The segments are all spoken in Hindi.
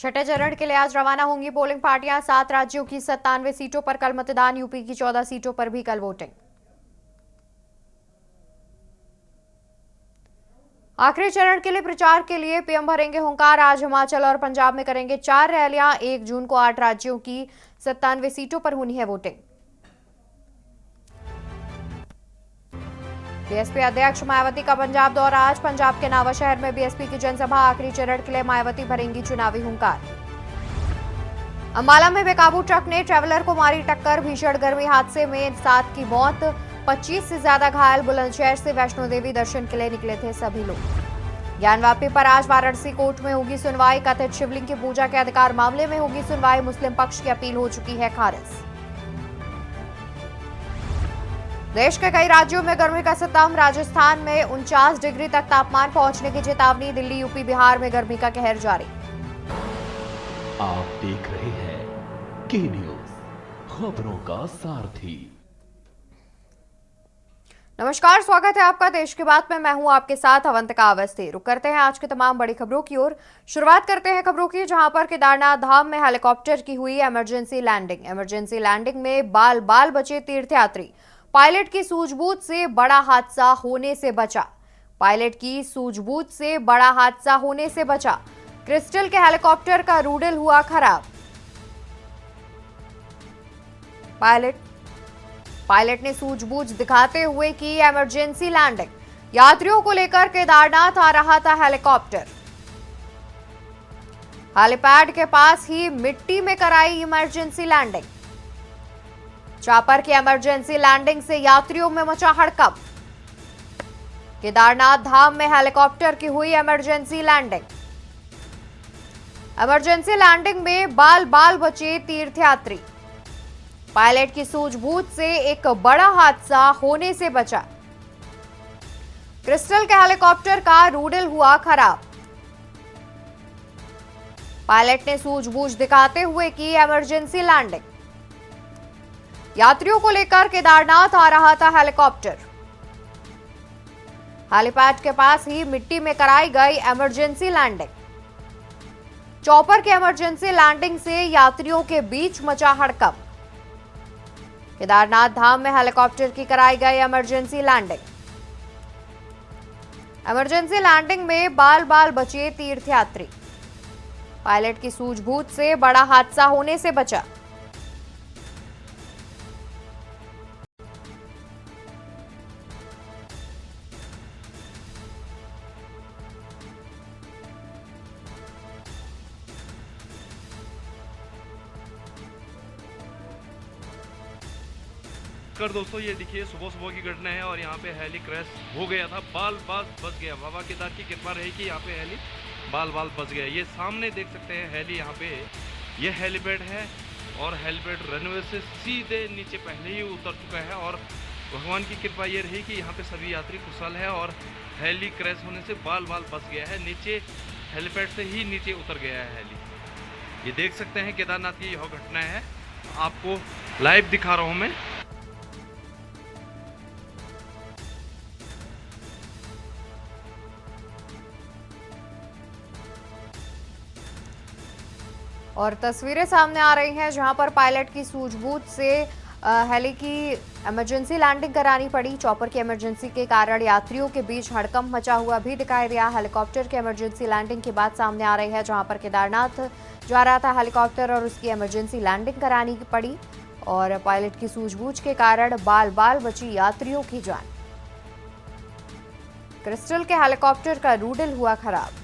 छठे चरण के लिए आज रवाना होंगी पोलिंग पार्टियां। 7 राज्यों की 97 सीटों पर कल मतदान। यूपी की 14 सीटों पर भी कल वोटिंग। आखिरी चरण के लिए प्रचार के लिए पीएम भरेंगे हुंकार। आज हिमाचल और पंजाब में करेंगे 4 रैलियां। 1 जून को 8 राज्यों की 97 सीटों पर होनी है वोटिंग। बीएसपी अध्यक्ष मायावती का पंजाब दौरा। आज पंजाब के नावाशहर में बीएसपी की जनसभा। आखिरी चरण के लिए मायावती भरेंगी चुनावी हुंकार। अंबाला में बेकाबू ट्रक ने ट्रैवलर को मारी टक्कर। भीषण गर्मी हादसे में 7 की मौत, 25 से ज्यादा घायल। बुलंदशहर से वैष्णो देवी दर्शन के लिए निकले थे सभी लोग। ज्ञानवापी पर आज वाराणसी कोर्ट में होगी सुनवाई। कथित शिवलिंग की पूजा के अधिकार मामले में होगी सुनवाई। मुस्लिम पक्ष की अपील हो चुकी है खारिज। देश के कई राज्यों में गर्मी का सितम। राजस्थान में 49 डिग्री तक तापमान पहुंचने की चेतावनी। दिल्ली, यूपी, बिहार में गर्मी का कहर जारी। आप देख रहे हैं के न्यूज, खबरों का सारथी। नमस्कार, स्वागत है आपका देश की बात में। मैं हूं आपके साथ अवंतिका अवस्थी। रुक करते हैं आज की तमाम बड़ी खबरों की ओर। शुरुआत करते हैं खबरों की, जहां पर केदारनाथ धाम में हेलीकॉप्टर की हुई इमरजेंसी लैंडिंग। इमरजेंसी लैंडिंग में बाल बाल बचे तीर्थयात्री। पायलट की सूझबूझ से बड़ा हादसा होने से बचा। पायलट की सूझबूझ से बड़ा हादसा होने से बचा। क्रिस्टल के हेलीकॉप्टर का रूडल हुआ खराब। पायलट ने सूझबूझ दिखाते हुए की इमरजेंसी लैंडिंग। यात्रियों को लेकर केदारनाथ आ रहा था हेलीकॉप्टर। हेलीपैड के पास ही मिट्टी में कराई इमरजेंसी लैंडिंग। चॉपर की इमरजेंसी लैंडिंग से यात्रियों में मचा हड़कंप। केदारनाथ धाम में हेलीकॉप्टर की हुई इमरजेंसी लैंडिंग। इमरजेंसी लैंडिंग में बाल बाल बचे तीर्थयात्री। पायलट की सूझबूझ से एक बड़ा हादसा होने से बचा। क्रिस्टल के हेलीकॉप्टर का रूडल हुआ खराब। पायलट ने सूझबूझ दिखाते हुए की इमरजेंसी लैंडिंग। यात्रियों को लेकर केदारनाथ आ रहा था हेलीकॉप्टर। हेलीपैड के पास ही मिट्टी में कराई गई इमरजेंसी लैंडिंग। चॉपर के इमरजेंसी लैंडिंग से यात्रियों के बीच मचा हड़कंप। केदारनाथ धाम में हेलीकॉप्टर की कराई गई इमरजेंसी लैंडिंग। इमरजेंसी लैंडिंग में बाल बाल बचे तीर्थयात्री। पायलट की सूझबूझ से बड़ा हादसा होने से बचा। दोस्तों ये देखिए सुबह सुबह की घटना है और यहाँ पे हेली क्रैश हो गया था। बाल बाल बच गया। बाबा केदार की कृपा रही कि यहाँ पे हेली बाल बाल बच गया। ये सामने देख सकते हैं हेली, यहाँ पे ये हेलीपैड है और हेलीपैड रनवे से सीधे नीचे पहले ही उतर चुका है। और भगवान की कृपा ये रही कि यहाँ पे सभी यात्री कुशल है और हेली क्रैश होने से बाल बाल बच गया है। नीचे हेलीपैड से ही नीचे उतर गया है हेली। ये देख सकते हैं केदारनाथ की यह घटना है, आपको लाइव दिखा रहा हूँ मैं। और तस्वीरें सामने आ रही हैं जहां पर पायलट की सूझबूझ से हेली की इमरजेंसी लैंडिंग करानी पड़ी। चॉपर की इमरजेंसी के कारण यात्रियों के बीच हड़कंप मचा हुआ भी दिखाई दिया। हेलीकॉप्टर की इमरजेंसी लैंडिंग की बात सामने आ रही है, जहां पर केदारनाथ जा रहा था हेलीकॉप्टर और उसकी इमरजेंसी लैंडिंग करानी पड़ी और पायलट की सूझबूझ के कारण बाल बाल बची यात्रियों की जान। क्रिस्टल के हेलीकॉप्टर का रूडल हुआ खराब।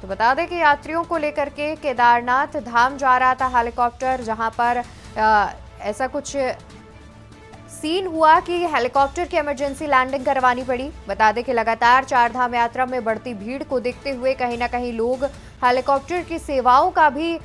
तो बता दें कि यात्रियों को लेकर के केदारनाथ धाम जा रहा था हेलीकॉप्टर, जहां पर ऐसा कुछ सीन हुआ कि हेलीकॉप्टर की इमरजेंसी लैंडिंग करवानी पड़ी। बता दें कि लगातार 4 धाम यात्रा में बढ़ती भीड़ को देखते हुए कहीं ना कहीं लोग हेलीकॉप्टर की सेवाओं का भी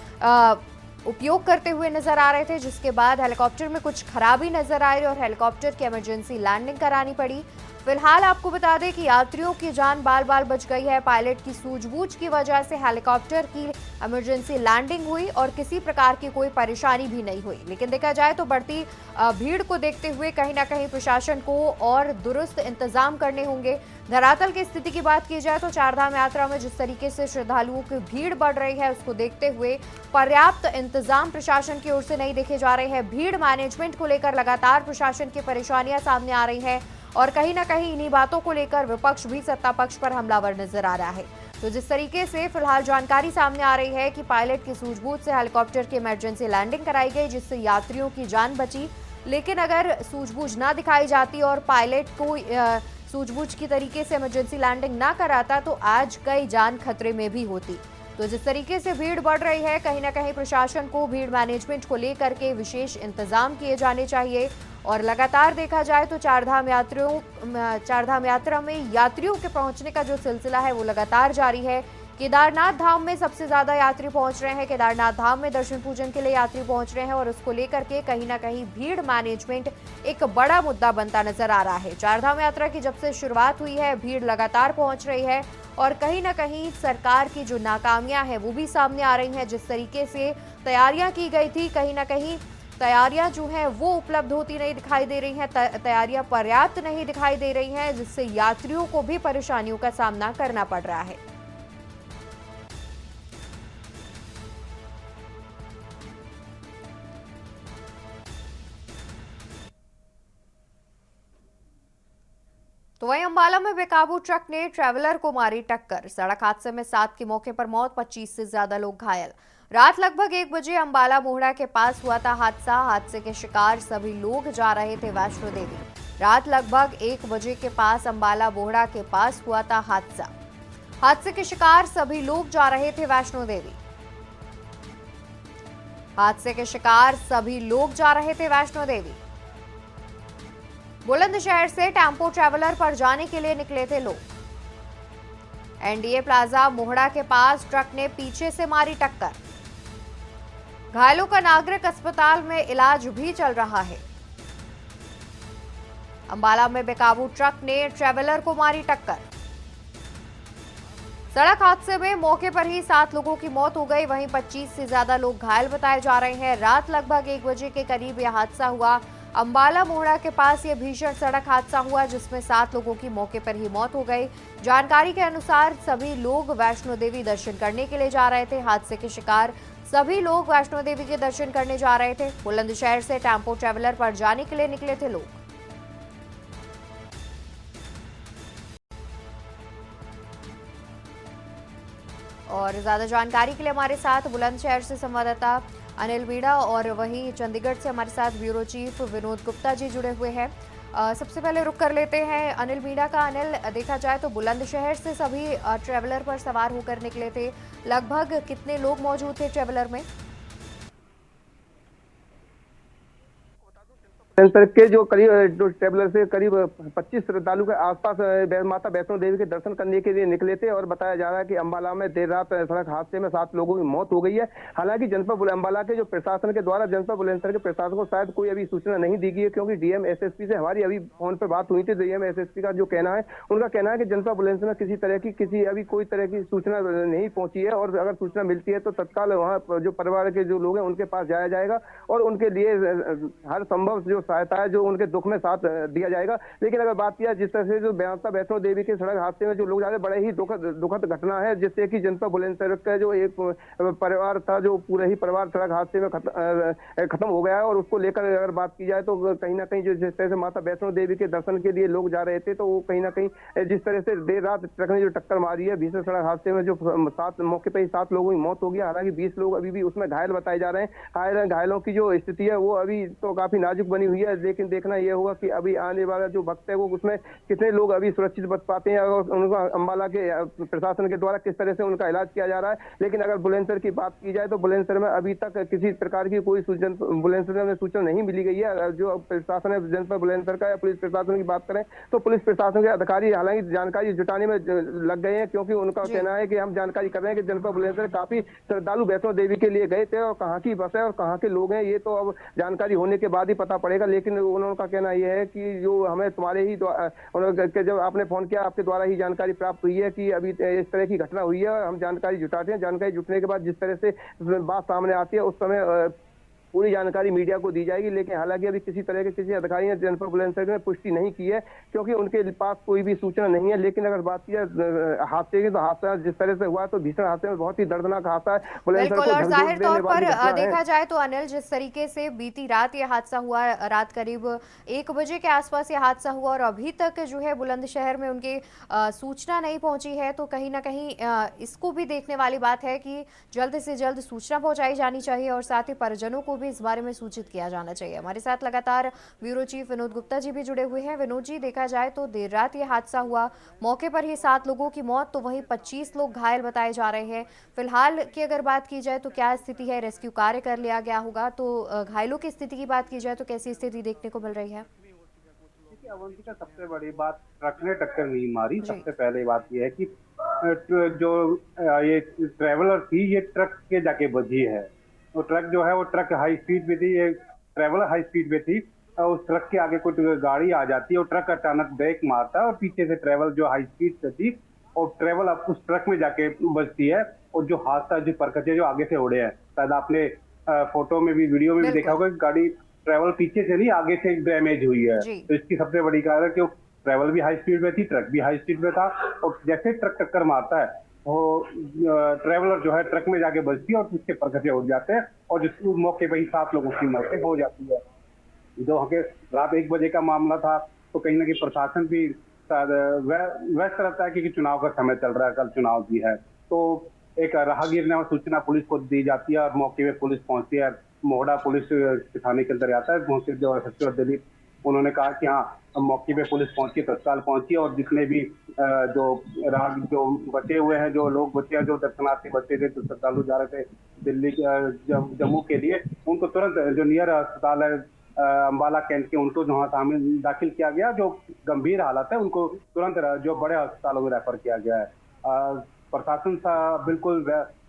उपयोग करते हुए नजर आ रहे थे, जिसके बाद हेलीकॉप्टर में कुछ खराबी नजर आई और हेलीकॉप्टर की इमरजेंसी लैंडिंग करानी पड़ी। फिलहाल आपको बता दें कि यात्रियों की जान बाल बाल बच गई है। पायलट की सूझबूझ की वजह से हेलीकॉप्टर की इमरजेंसी लैंडिंग हुई और किसी प्रकार की कोई परेशानी भी नहीं हुई। लेकिन देखा जाए तो बढ़ती भीड़ को देखते हुए कहीं ना कहीं प्रशासन को और दुरुस्त इंतजाम करने होंगे। धरातल की स्थिति की बात की जाए तो चारधाम यात्रा में जिस तरीके से श्रद्धालुओं की भीड़ बढ़ रही है, उसको देखते हुए पर्याप्त इंतजाम प्रशासन की ओर से नहीं देखे जा रहे हैं। भीड़ मैनेजमेंट को लेकर लगातार प्रशासन की परेशानियां सामने आ रही है और कहीं ना कहीं इन्हीं बातों को लेकर विपक्ष भी सत्ता पक्ष पर हमलावर नजर आ रहा है। तो जिस तरीके से फिलहाल जानकारी सामने आ रही है कि पायलट की सूझबूझ से हेलीकॉप्टर की इमरजेंसी लैंडिंग कराई गई, जिससे यात्रियों की जान बची। लेकिन अगर सूझबूझ ना दिखाई जाती और पायलट को सूझबूझ की तरीके से इमरजेंसी लैंडिंग ना कराता तो आज कई जान खतरे में भी होती। तो जिस तरीके से भीड़ बढ़ रही है, कहीं ना कहीं प्रशासन को भीड़ मैनेजमेंट को लेकर के विशेष इंतजाम किए जाने चाहिए। और लगातार देखा जाए तो चारधाम यात्रा में यात्रियों के पहुंचने का जो सिलसिला है वो लगातार जारी है। केदारनाथ धाम में सबसे ज्यादा यात्री पहुंच रहे हैं। केदारनाथ धाम में दर्शन पूजन के लिए यात्री पहुंच रहे हैं और उसको लेकर के कहीं ना कहीं भीड़ मैनेजमेंट एक बड़ा मुद्दा बनता नजर आ रहा है। चारधाम यात्रा की जब से शुरुआत हुई है, भीड़ लगातार पहुंच रही है और कहीं ना कहीं सरकार की जो नाकामियां हैं वो भी सामने आ रही हैं। जिस तरीके से तैयारियां की गई थी, कहीं ना कहीं तैयारियां जो हैं वो उपलब्ध होती नहीं दिखाई दे रही हैं, तैयारियां पर्याप्त नहीं दिखाई दे रही हैं, जिससे यात्रियों को भी परेशानियों का सामना करना पड़ रहा है। तो वहीं अंबाला में बेकाबू ट्रक ने ट्रैवलर को मारी टक्कर। सड़क हादसे में 7 की मौके पर मौत, 25 से ज्यादा लोग घायल। रात लगभग 1 बजे अंबाला मोहड़ा के पास हुआ था हादसा। हादसे के शिकार सभी लोग जा रहे थे वैष्णो देवी। रात लगभग 1 बजे के पास अंबाला मोहड़ा के पास हुआ था हादसा। हादसे के शिकार सभी लोग जा रहे थे वैष्णो देवी। हादसे के शिकार सभी लोग जा रहे थे वैष्णो देवी। बुलंदशहर से टेम्पो ट्रैवलर पर जाने के लिए निकले थे लोग। एनडीए प्लाजा मोहड़ा के पास ट्रक ने पीछे से मारी टक्कर। घायलों का नागरिक अस्पताल में इलाज भी चल रहा है। अंबाला में बेकाबू ट्रक ने ट्रैवलर को मारी टक्कर। सड़क हादसे में मौके पर ही 7 लोगों की मौत हो गई, वहीं 25 से ज्यादा लोग घायल बताए जा रहे हैं। रात लगभग 1 बजे के करीब यह हादसा हुआ। अंबाला मोहड़ा के पास यह भीषण सड़क हादसा हुआ जिसमें 7 लोगों की मौके पर ही मौत हो गई। जानकारी के अनुसार सभी लोग वैष्णो देवी दर्शन करने के लिए जा रहे थे। हादसे के शिकार सभी लोग वैष्णो देवी के दर्शन करने जा रहे थे। बुलंदशहर से टेम्पो ट्रैवलर पर जाने के लिए निकले थे लोग। और ज्यादा जानकारी के लिए हमारे साथ बुलंदशहर से संवाददाता अनिल मीणा और वहीं चंडीगढ़ से हमारे साथ ब्यूरो चीफ विनोद गुप्ता जी जुड़े हुए हैं। सबसे पहले रुक कर लेते हैं अनिल मीणा का। अनिल, देखा जाए तो बुलंदशहर से सभी ट्रैवलर पर सवार होकर निकले थे। लगभग कितने लोग मौजूद थे ट्रैवलर में? सेंटर के जो ट्रेवलर से करीब 25 श्रद्धालु के आसपास माता वैष्णो देवी के दर्शन करने के लिए निकले थे और बताया जा रहा है कि अंबाला में देर रात सड़क हादसे में 7 लोगों की मौत हो गई है। हालांकि जनपद अंबाला के जो प्रशासन के द्वारा जनपद बुलंदशहर के प्रशासन को शायद कोई अभी सूचना नहीं दी गई है, क्योंकि डीएम एसएसपी से हमारी अभी फोन पर बात हुई थी। डीएम एसएसपी का जो कहना है, उनका कहना है कि जनपद बुलंदशहर में कोई तरह की सूचना नहीं पहुंची है और अगर सूचना मिलती है तो तत्काल वहाँ जो परिवार के जो लोग हैं उनके पास जाया जाएगा और उनके लिए हर संभव जो सहायता है, जो उनके दुख में साथ दिया जाएगा। लेकिन अगर बात किया जिस तरह से जो माता वैष्णो देवी के सड़क हादसे में जो लोग जा रहे, बड़े ही दुखद घटना है, जिससे कि जनपद बुलंदशहर का जो एक परिवार था, जो पूरा ही परिवार सड़क हादसे में खत्म हो गया है। और उसको लेकर अगर बात की जाए तो कहीं ना कहीं जो जिस तरह से माता वैष्णो देवी के दर्शन के लिए लोग जा रहे थे, तो वो कहीं ना कहीं जिस तरह से देर रात ट्रक ने जो टक्कर मारी है, भीषण सड़क हादसे में जो मौके पर ही 7 लोगों की मौत हो गई। हालांकि 20 लोग अभी भी उसमें घायल बताए जा रहे हैं। घायलों की जो स्थिति है वो अभी तो काफी नाजुक बनी हुई है, लेकिन देखना यह होगा कि अभी आने वाला जो वक्त है वो उसमें कितने लोग अभी सुरक्षित बच पाते हैं और उनका अंबाला के प्रशासन के द्वारा किस तरह से उनका इलाज किया जा रहा है। लेकिन अगर बुलंदशहर की बात की जाए तो बुलंदशहर में अभी तक किसी प्रकार की कोई बुलंदशहर में सूचना नहीं मिली गई है। जो प्रशासन है जनपद बुलंदशहर का या पुलिस प्रशासन की बात करें तो पुलिस प्रशासन के अधिकारी हालांकि जानकारी जुटाने में लग गए हैं, क्योंकि उनका कहना है कि हम जानकारी कर रहे हैं कि जनपद बुलंदशहर काफी श्रद्धालु वैष्णो देवी के लिए गए थे और कहाँ की बस है और कहाँ के लोग हैं, ये तो अब जानकारी होने के बाद ही पता पड़ेगा। जाएगा, लेकिन उनका कहना यह है कि जो हमें तुम्हारे ही जब आपने फोन किया आपके द्वारा ही जानकारी प्राप्त हुई है कि अभी इस तरह की घटना हुई है, और हम जानकारी जुटाते हैं। जानकारी जुटने के बाद जिस तरह से बात सामने आती है उस समय पूरी जानकारी मीडिया को दी जाएगी। लेकिन हालांकि अभी किसी तरह के किसी अधिकारी ने जनपद बुलंदशहर ने पुष्टि नहीं की है, क्योंकि उनके पास कोई भी सूचना नहीं है। लेकिन अगर बात की जाए हादसे की, तो हादसा जिस तरह से हुआ तो भीषण हादसे में बहुत ही दर्दनाक हादसा है। बिल्कुल, और जाहिर तौर पर देखा जाए तो अनिल, जिस तरीके से बीती रात ये हादसा हुआ, रात करीब 1 बजे के आसपास ये हादसा हुआ और अभी तक जो है बुलंदशहर में उनके सूचना नहीं पहुंची है, तो कहीं ना कहीं इसको भी देखने वाली बात है कि जल्द से जल्द सूचना पहुंचाई जानी चाहिए और साथ ही परिजनों को इस बारे में सूचित किया जाना चाहिए। हमारे साथ लगातार ब्यूरो चीफ विनोद गुप्ता जी भी जुड़े हुए हैं। विनोद जी, देखा जाए तो देर रात ये हादसा हुआ, मौके पर ही 7 लोगों की मौत, तो वहीं 25 लोग घायल बताए जा रहे हैं। फिलहाल की अगर बात की जाए तो क्या स्थिति है? रेस्क्यू कार्य कर लिया गया होगा, तो घायलों की स्थिति की बात की जाए तो कैसी स्थिति देखने को मिल रही है? अवंतिका, सबसे बड़ी बात ट्रक ने टक्कर नहीं मारी। सबसे पहले बात यह है कि जो ये ट्रेवलर थी ये ट्रक के जाके बजी है। तो ट्रक जो है वो ट्रक हाई स्पीड में थी, ये ट्रेवलर हाई स्पीड में थी, और उस ट्रक के आगे कोई गाड़ी आ जाती है और ट्रक अचानक ब्रेक मारता है और पीछे से ट्रेवल जो हाई स्पीड से थी और ट्रेवल अब उस ट्रक में जाके बजती है। और जो हादसा जो परखचे जो आगे से उड़े हैं, शायद आपने फोटो में भी वीडियो में भी देखा होगा कि गाड़ी ट्रेवल पीछे से नहीं आगे से डैमेज हुई है। तो इसकी सबसे बड़ी कारण है कि ट्रेवल भी हाई स्पीड में थी, ट्रक भी हाई स्पीड में था, और जैसे ट्रक टक्कर मारता है वो ट्रेवलर जो है ट्रक में जाके बजती है और उसके परखचे उड़ जाते हैं और जिस मौके पर ही 7 लोगों की मौतें हो जाती है। जो रात 1 बजे का मामला था, तो कहीं ना कहीं प्रशासन भी व्यस्त रहता है क्योंकि चुनाव का समय चल रहा है, कल चुनाव भी है। तो एक राहगीर ने सूचना पुलिस को दी जाती है और मौके पे पुलिस पहुंचती है। मोहड़ा पुलिस थाने के अंदर आता है, जो सचिव दिलीप, उन्होंने कहा कि हाँ मौके पे पुलिस पहुंची, तत्काल पहुंची, और जितने भी जो बचे हुए हैं, जो लोग बचे हैं, जो दर्शनार्थी बचे थे, जो श्रद्धालु जा रहे थे दिल्ली जम्मू के लिए, उनको तुरंत जो नियर अस्पताल है अम्बाला कैंट के, उनको जहाँ शामिल दाखिल किया गया। जो गंभीर हालत है उनको तुरंत जो बड़े अस्पतालों में रेफर किया गया है। प्रशासन बिल्कुल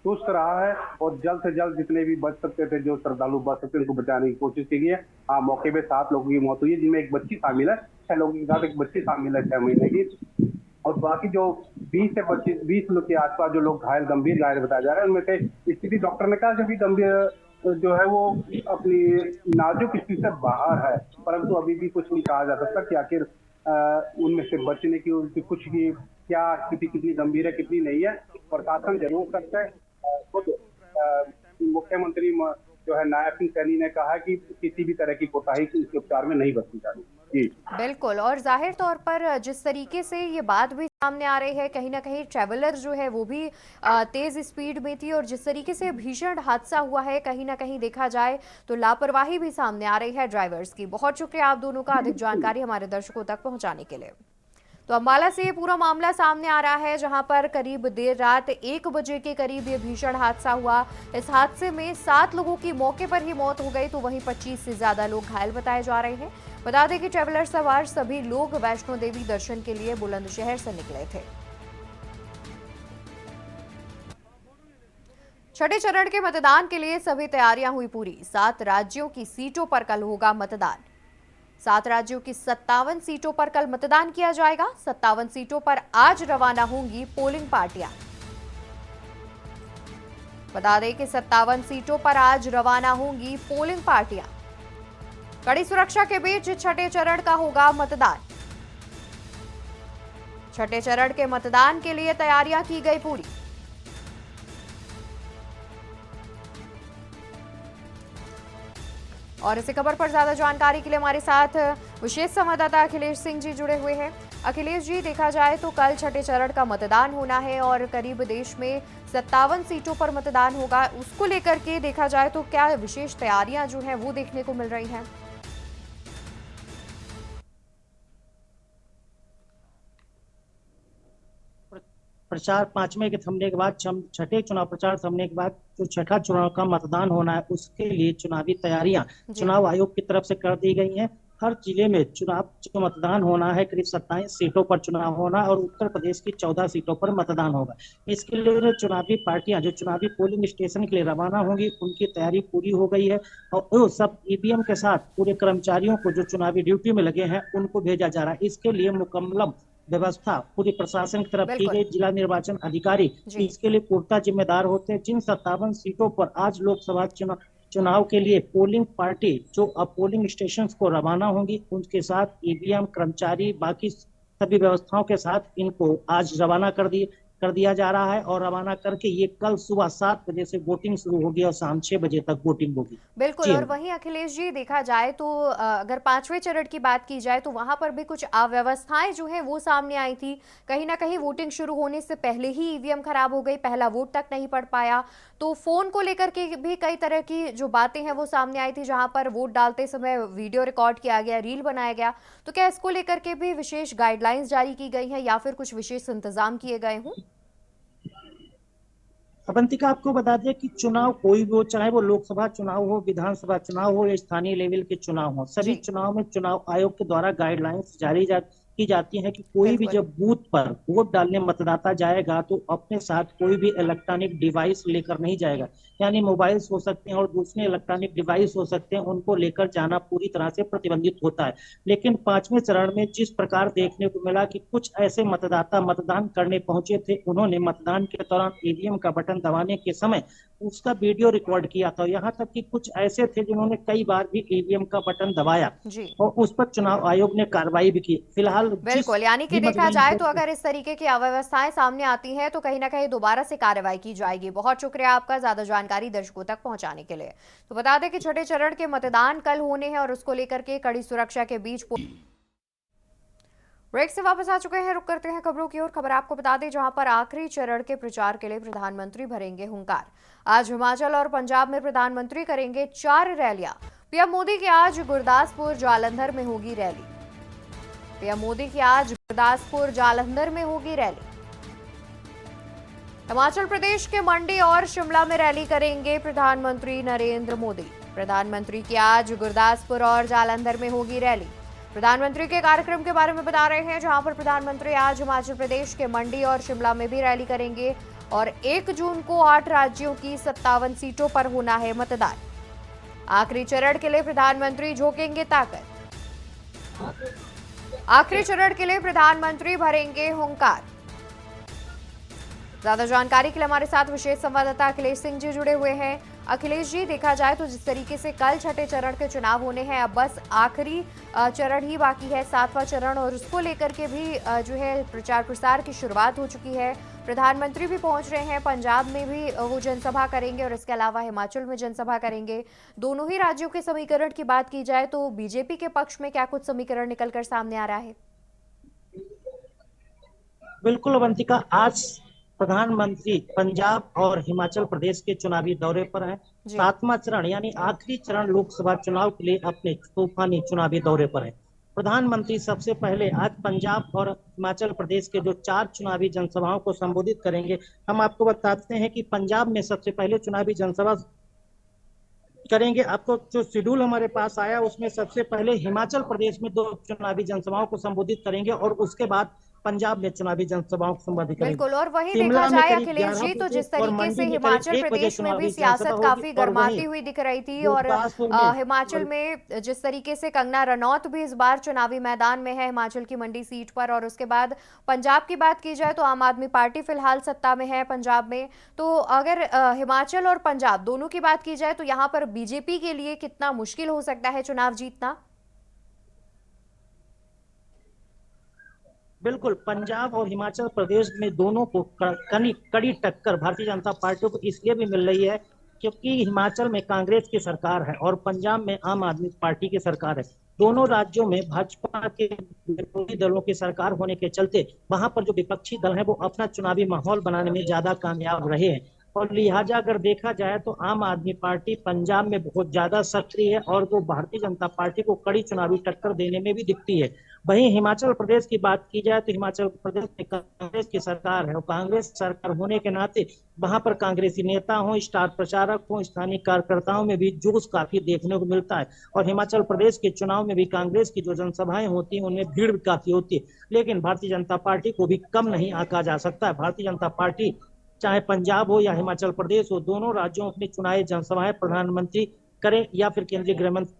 सुस्त रहा है और जल्द से जल्द जितने भी बच सकते थे, जो श्रद्धालु बच सकते उनको बचाने की कोशिश की गई है। हाँ, मौके पे 7 लोगों की मौत हुई है, जिनमें एक बच्ची शामिल है, 6 लोगों के साथ एक बच्ची शामिल है 6 महीने की, और बाकी जो 20 लोग के आसपास जो लोग गंभीर घायल बताए जा रहे हैं, उनमें से स्थिति डॉक्टर ने कहा जो भी गंभीर जो है वो अपनी नाजुक स्थिति से बाहर है, परंतु अभी भी कुछ नहीं कहा जा सकता कि आखिर उनमें से बचने की उनकी कुछ की क्या स्थिति कितनी गंभीर है कितनी नहीं है। प्रशासन जरूर सकता है। खुद मुख्यमंत्री जो है नायब सिंह सैनी ने कहा कि किसी भी तरह की कोताही इसके उपचार में नहीं बरती जाएगी। जी बिल्कुल, और जाहिर तौर पर जिस तरीके से ये बात भी सामने आ रही है, कहीं ना कहीं ट्रैवलर जो है वो भी तेज स्पीड में थी, और जिस तरीके से भीषण हादसा हुआ है, कहीं ना कहीं देखा जाए तो लापरवाही भी सामने आ रही है ड्राइवर्स की। बहुत शुक्रिया आप दोनों का अधिक जानकारी हमारे दर्शकों तक पहुंचाने के लिए। तो अम्बाला से ये पूरा मामला सामने आ रहा है, जहां पर करीब देर रात 1 बजे के करीब ये भीषण हादसा हुआ। इस हादसे में 7 लोगों की मौके पर ही मौत हो गई, तो वहीं 25 से ज्यादा लोग घायल बताए जा रहे हैं। बता दें कि ट्रैवलर सवार सभी लोग वैष्णो देवी दर्शन के लिए बुलंदशहर से निकले थे। छठे चरण के मतदान के लिए सभी तैयारियां हुई पूरी। 7 राज्यों की सीटों पर कल होगा मतदान। 7 राज्यों की 57 सीटों पर कल मतदान किया जाएगा। 57 सीटों पर आज रवाना होंगी पोलिंग पार्टियां। बता दें कि 57 सीटों पर आज रवाना होंगी पोलिंग पार्टियां। कड़ी सुरक्षा के बीच छठे चरण का होगा मतदान। छठे चरण के मतदान के लिए तैयारियां की गई पूरी। और इसी खबर पर ज्यादा जानकारी के लिए हमारे साथ विशेष संवाददाता अखिलेश सिंह जी जुड़े हुए हैं। अखिलेश जी, देखा जाए तो कल छठे चरण का मतदान होना है और करीब देश में 57 सीटों पर मतदान होगा। उसको लेकर के देखा जाए तो क्या विशेष तैयारियां जो हैं वो देखने को मिल रही हैं? प्रचार 5वें के थमने के बाद, छठे चुनाव प्रचार थमने के बाद जो छठा चुनाव का मतदान होना है, उसके लिए चुनावी तैयारियां चुनाव आयोग की तरफ से कर दी गई हैं। हर जिले में चुनाव जो मतदान होना है, करीब 27 सीटों पर चुनाव होना और उत्तर प्रदेश की 14 सीटों पर मतदान होगा। इसके लिए जो चुनावी पार्टियां जो चुनावी पोलिंग स्टेशन के लिए रवाना होंगी, उनकी तैयारी पूरी हो गई है और वो सब ईवीएम के साथ पूरे कर्मचारियों को जो चुनावी ड्यूटी में लगे हैं उनको भेजा जा रहा है। इसके लिए मुकम्मल व्यवस्था पूरी प्रशासन की तरफ की बिल्कुल गई। जिला निर्वाचन अधिकारी जी। इसके लिए पुख्ता जिम्मेदार होते हैं। जिन 57 सीटों पर आज लोकसभा चुनाव के लिए पोलिंग पार्टी जो अब पोलिंग स्टेशन को रवाना होंगी, उनके साथ ईवीएम, कर्मचारी, बाकी सभी व्यवस्थाओं के साथ इनको आज रवाना कर दिया जा रहा है और रवाना करके ये कल सुबह 7 बजे से वोटिंग शुरू होगी और शाम 6 बजे तक वोटिंग होगी। बिल्कुल। जी और हाँ। वहीं अखिलेश जी देखा जाए तो अगर 5वें चरण की बात की जाए तो वहां पर भी कुछ अव्यवस्थाएं जो हैं वो सामने आई थी। कहीं ना कहीं वोटिंग शुरू होने से पहले ही ईवीएम खराब हो गई, पहला वोट तक नहीं पड़ पाया। तो फोन को लेकर के भी कई तरह की जो बातें हैं वो सामने आई थी, जहां पर वोट डालते समय वीडियो रिकॉर्ड किया गया, रील बनाया गया। तो क्या इसको लेकर के भी विशेष गाइडलाइंस जारी की गई हैं या फिर कुछ विशेष इंतजाम किए गए हों? अवंतिका, आपको बता दें कि चुनाव कोई भी हो, चाहे वो लोकसभा चुनाव हो, विधानसभा चुनाव हो या स्थानीय लेवल के चुनाव हो, सभी जी चुनाव में चुनाव आयोग के द्वारा गाइडलाइंस की जाती है कि कोई भी बिल्कुल जब बूथ पर वोट डालने मतदाता जाएगा तो अपने साथ कोई भी इलेक्ट्रॉनिक डिवाइस लेकर नहीं जाएगा। यानी मोबाइल्स हो सकते हैं और दूसरे इलेक्ट्रॉनिक डिवाइस हो सकते हैं, उनको लेकर जाना पूरी तरह से प्रतिबंधित होता है। लेकिन 5वें चरण में जिस प्रकार देखने को मिला कि कुछ ऐसे मतदाता मतदान करने पहुंचे थे, उन्होंने मतदान के दौरान ईवीएम का बटन दबाने के समय उसका वीडियो रिकॉर्ड किया था। यहाँ तक कि कुछ ऐसे थे जिन्होंने कई बार भी ईवीएम का बटन दबाया जी और उस पर चुनाव आयोग ने कार्रवाई भी की। फिलहाल बिल्कुल। यानी कि देखा जाए तो अगर इस तरीके की अव्यवस्थाएं सामने आती हैं तो कहीं ना कहीं दोबारा से कार्रवाई की जाएगी। बहुत शुक्रिया आपका ज्यादा जानकारी दर्शकों तक पहुंचाने के लिए। तो बता दें कि छठे चरण के मतदान कल होने हैं और उसको लेकर के कड़ी सुरक्षा के बीच ब्रेक से वापस आ चुके हैं। रुक करते हैं खबरों की ओर। खबर आपको बता दें जहां पर आखिरी चरण के प्रचार के लिए प्रधानमंत्री भरेंगे हुंकार। आज हिमाचल और पंजाब में प्रधानमंत्री करेंगे 4 रैलियां। पीएम मोदी की आज गुरदासपुर जालंधर में होगी रैली। पीएम मोदी की आज गुरदासपुर जालंधर में होगी रैली। हिमाचल प्रदेश के मंडी और शिमला में रैली करेंगे प्रधानमंत्री नरेंद्र मोदी। प्रधानमंत्री की आज गुरदासपुर और जालंधर में होगी रैली। प्रधानमंत्री के कार्यक्रम के बारे में बता रहे हैं, जहां पर प्रधानमंत्री आज हिमाचल प्रदेश के मंडी और शिमला में भी रैली करेंगे और 1 जून को 8 राज्यों की 57 सीटों पर होना है मतदान। आखिरी चरण के लिए प्रधानमंत्री झोंकेंगे ताकत। आखिरी चरण के लिए प्रधानमंत्री भरेंगे हुंकार। ज्यादा जानकारी के लिए हमारे साथ विशेष संवाददाता अखिलेश सिंह जी जुड़े हुए हैं। अखिलेश जी, देखा जाए तो जिस तरीके से कल छठे चरण के चुनाव होने हैं, अब बस आखिरी चरण ही बाकी है, 7वां चरण, और उसको लेकर के भी जो है प्रचार प्रसार की शुरुआत हो चुकी है। प्रधानमंत्री भी पहुंच रहे हैं, पंजाब में भी वो जनसभा करेंगे और इसके अलावा हिमाचल में जनसभा करेंगे। दोनों ही राज्यों के समीकरण की बात की जाए तो बीजेपी के पक्ष में क्या कुछ समीकरण निकलकर सामने आ रहा है? बिल्कुल अवंतिका, आज प्रधानमंत्री पंजाब और हिमाचल प्रदेश के चुनावी दौरे पर हैं। 7वां चरण यानी आखिरी चरण लोकसभा चुनाव के लिए अपने तूफानी चुनावी दौरे पर है। प्रधानमंत्री सबसे पहले आज पंजाब और हिमाचल प्रदेश के जो 4 चुनावी जनसभाओं को संबोधित करेंगे। हम आपको बताते हैं कि पंजाब में सबसे पहले चुनावी जनसभा करेंगे। आपको जो शेड्यूल हमारे पास आया उसमें सबसे पहले हिमाचल प्रदेश में 2 चुनावी जनसभाओं को संबोधित करेंगे और उसके बाद पंजाब में चुनावी जनसभाओं को संबोधित करेंगे। बिल्कुल। और वहीं देखा जाए अखिलेश जी तो जिस तरीके से हिमाचल प्रदेश में भी सियासत काफी गर्माती हुई दिख रही थी और हिमाचल में जिस तरीके से कंगना रनौत भी इस बार चुनावी मैदान में है हिमाचल की मंडी सीट पर, और उसके बाद पंजाब की बात की जाए तो आम आदमी पार्टी फिलहाल सत्ता में है पंजाब में। तो अगर हिमाचल और पंजाब दोनों की बात की जाए तो यहाँ पर बीजेपी के लिए कितना मुश्किल हो सकता है चुनाव जीतना? बिल्कुल, पंजाब और हिमाचल प्रदेश में दोनों को कड़ी टक्कर भारतीय जनता पार्टी को इसलिए भी मिल रही है क्योंकि हिमाचल में कांग्रेस की सरकार है और पंजाब में आम आदमी पार्टी की सरकार है। दोनों राज्यों में भाजपा के विरोधी दलों की सरकार होने के चलते वहां पर जो विपक्षी दल है वो अपना चुनावी माहौल बनाने में ज्यादा कामयाब रहे हैं और लिहाजा अगर देखा जाए तो आम आदमी पार्टी पंजाब में बहुत ज्यादा सक्रिय है और वो भारतीय जनता पार्टी को कड़ी चुनावी टक्कर देने में भी दिखती है। वहीं हिमाचल प्रदेश की बात की जाए तो हिमाचल प्रदेश में कांग्रेस की सरकार है और कांग्रेस सरकार होने के नाते वहां पर कांग्रेसी नेता हो, स्टार प्रचारक हो, स्थानीय कार्यकर्ताओं में भी जोश काफी देखने को मिलता है। और हिमाचल प्रदेश के चुनाव में भी कांग्रेस की जो जनसभाएं होती हैं उनमें भीड़ भी काफी होती है, लेकिन भारतीय जनता पार्टी को भी कम नहीं आंका जा सकता है। भारतीय जनता पार्टी चाहे पंजाब हो या हिमाचल प्रदेश हो, दोनों राज्यों में अपनी चुनावी जनसभाएं प्रधानमंत्री करें या फिर केंद्रीय गृह मंत्री।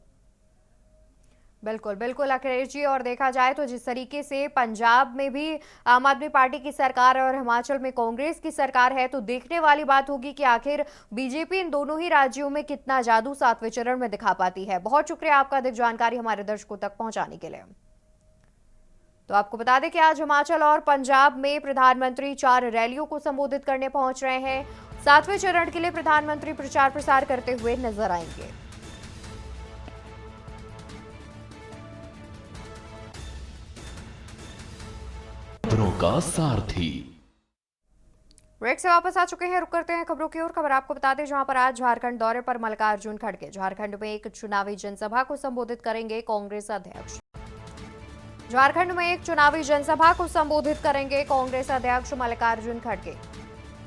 बिल्कुल बिल्कुल अखिलेश जी, और देखा जाए तो जिस तरीके से पंजाब में भी आम आदमी पार्टी की सरकार है और हिमाचल में कांग्रेस की सरकार है, तो देखने वाली बात होगी कि आखिर बीजेपी इन दोनों ही राज्यों में कितना जादू 7वें चरण में दिखा पाती है। बहुत शुक्रिया आपका अधिक जानकारी हमारे दर्शकों तक पहुंचाने के लिए। तो आपको बता दें कि आज हिमाचल और पंजाब में प्रधानमंत्री 4 रैलियों को संबोधित करने पहुंच रहे हैं। 7वें चरण के लिए प्रधानमंत्री प्रचार प्रसार करते हुए नजर आएंगे। खबरों का सारथी। ब्रेक से वापस आ चुके हैं, रुक करते हैं खबरों की ओर। खबर आपको बता दें जहां पर आज झारखंड दौरे पर मल्लिकार्जुन खड़गे झारखंड में एक चुनावी जनसभा को संबोधित करेंगे कांग्रेस अध्यक्ष। झारखंड में एक चुनावी जनसभा को संबोधित करेंगे कांग्रेस अध्यक्ष मल्लिकार्जुन खड़गे।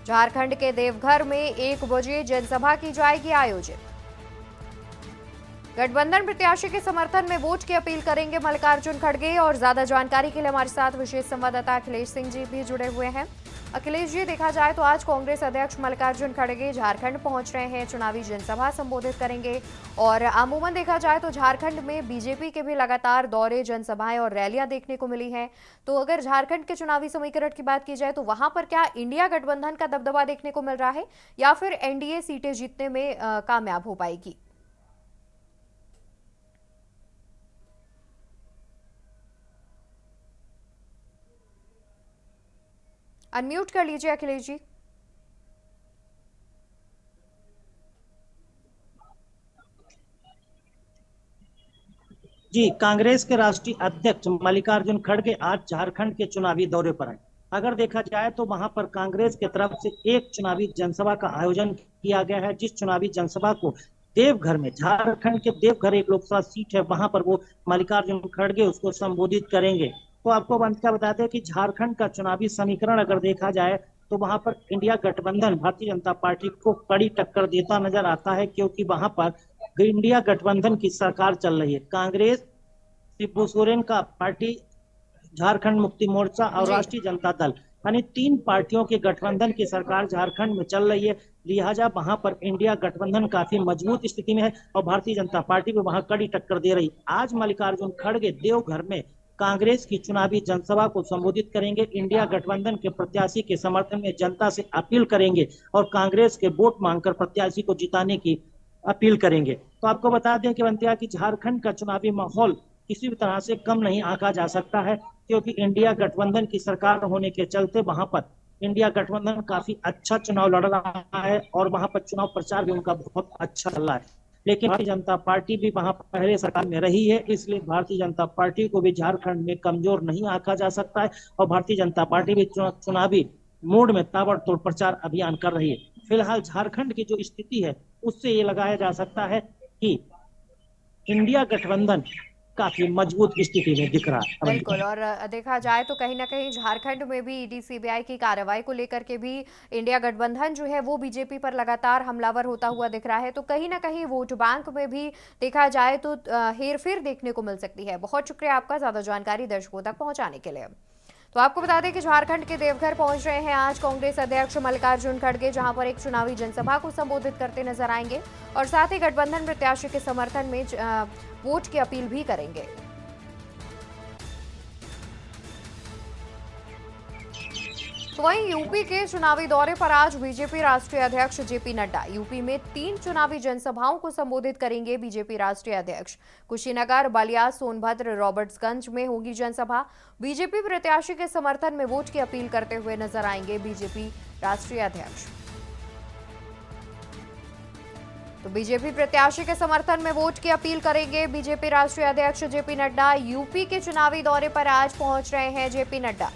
झारखंड के देवघर में 1 बजे जनसभा की जाएगी आयोजित। गठबंधन प्रत्याशी के समर्थन में वोट की अपील करेंगे मल्लिकार्जुन खड़गे। और ज्यादा जानकारी के लिए हमारे साथ विशेष संवाददाता अखिलेश सिंह जी भी जुड़े हुए हैं। अखिलेश जी, देखा जाए तो आज कांग्रेस अध्यक्ष मल्लिकार्जुन खड़गे झारखंड पहुंच रहे हैं, चुनावी जनसभा संबोधित करेंगे। और अमूमन देखा जाए तो झारखंड में बीजेपी के भी लगातार दौरे, जनसभाएं और रैलियां देखने को मिली हैं। तो अगर झारखंड के चुनावी समीकरण की बात की जाए तो वहां पर क्या इंडिया गठबंधन का दबदबा देखने को मिल रहा है या फिर एनडीए सीटें जीतने में कामयाब हो पाएगी? अनम्यूट कर लीजिए अखिलेश जी। जी, कांग्रेस के राष्ट्रीय अध्यक्ष मल्लिकार्जुन खड़गे आज झारखंड के चुनावी दौरे पर हैं। अगर देखा जाए तो वहां पर कांग्रेस की तरफ से एक चुनावी जनसभा का आयोजन किया गया है, जिस चुनावी जनसभा को देवघर में, झारखंड के देवघर एक लोकसभा सीट है, वहां पर वो मल्लिकार्जुन खड़गे उसको संबोधित करेंगे। तो आपको बता दें कि झारखंड का चुनावी समीकरण अगर देखा जाए तो वहां पर इंडिया गठबंधन भारतीय जनता पार्टी को कड़ी टक्कर देता नजर आता है, क्योंकि वहां पर इंडिया गठबंधन की सरकार चल रही है। कांग्रेस, शिबू सोरेन का पार्टी, झारखंड मुक्ति मोर्चा और राष्ट्रीय जनता दल, यानी 3 पार्टियों के गठबंधन की सरकार झारखंड में चल रही है। लिहाजा वहां पर इंडिया गठबंधन काफी मजबूत स्थिति में है और भारतीय जनता पार्टी भी वहां कड़ी टक्कर दे रही। आज मल्लिकार्जुन खड़गे देवघर में कांग्रेस की चुनावी जनसभा को संबोधित करेंगे। इंडिया गठबंधन के प्रत्याशी के समर्थन में जनता से अपील करेंगे और कांग्रेस के वोट मांगकर प्रत्याशी को जिताने की अपील करेंगे। तो आपको बता दें कि बंतिया की झारखंड का चुनावी माहौल किसी भी तरह से कम नहीं आंका जा सकता है, क्योंकि इंडिया गठबंधन की सरकार होने के चलते वहां पर इंडिया गठबंधन काफी अच्छा चुनाव लड़ रहा है और वहां पर चुनाव प्रचार भी उनका बहुत अच्छा चल रहा है। लेकिन भारतीय जनता पार्टी भी वहां पहले सरकार में रही है, इसलिए भारतीय जनता पार्टी को भी झारखंड में कमजोर नहीं आंका जा सकता है और भारतीय जनता पार्टी भी चुनावी मूड में ताबड़तोड़ प्रचार अभियान कर रही है। फिलहाल झारखंड की जो स्थिति है उससे ये लगाया जा सकता है कि इंडिया गठबंधन काफी मजबूत स्थिति में दिख रहा है। बिल्कुल, और देखा जाए तो कहीं ना कहीं झारखंड में भी ईडी सीबीआई की कार्रवाई को लेकर के भी इंडिया गठबंधन जो है वो बीजेपी पर लगातार हमलावर होता हुआ दिख रहा है। तो कहीं ना कहीं वोट बैंक में भी देखा जाए तो हेरफेर देखने को मिल सकती है। बहुत शुक्रिया आपका ज्यादा जानकारी दर्शकों तक पहुंचाने के लिए। तो आपको बता दें कि झारखंड के देवघर पहुंच रहे हैं आज कांग्रेस अध्यक्ष मल्लिकार्जुन खड़गे, जहां पर एक चुनावी जनसभा को संबोधित करते नजर आएंगे और साथ ही गठबंधन प्रत्याशी के समर्थन में वोट की अपील भी करेंगे। तो वहीं यूपी के चुनावी दौरे पर आज बीजेपी राष्ट्रीय अध्यक्ष जेपी नड्डा यूपी में 3 चुनावी जनसभाओं को संबोधित करेंगे। बीजेपी राष्ट्रीय अध्यक्ष कुशीनगर, बलिया, सोनभद्र, रॉबर्ट्सगंज में होगी जनसभा। बीजेपी प्रत्याशी के समर्थन में वोट की अपील करते हुए नजर आएंगे बीजेपी राष्ट्रीय अध्यक्ष। तो बीजेपी प्रत्याशी के समर्थन में वोट की अपील करेंगे बीजेपी राष्ट्रीय अध्यक्ष जेपी नड्डा। यूपी के चुनावी दौरे पर आज पहुंच रहे हैं जेपी नड्डा।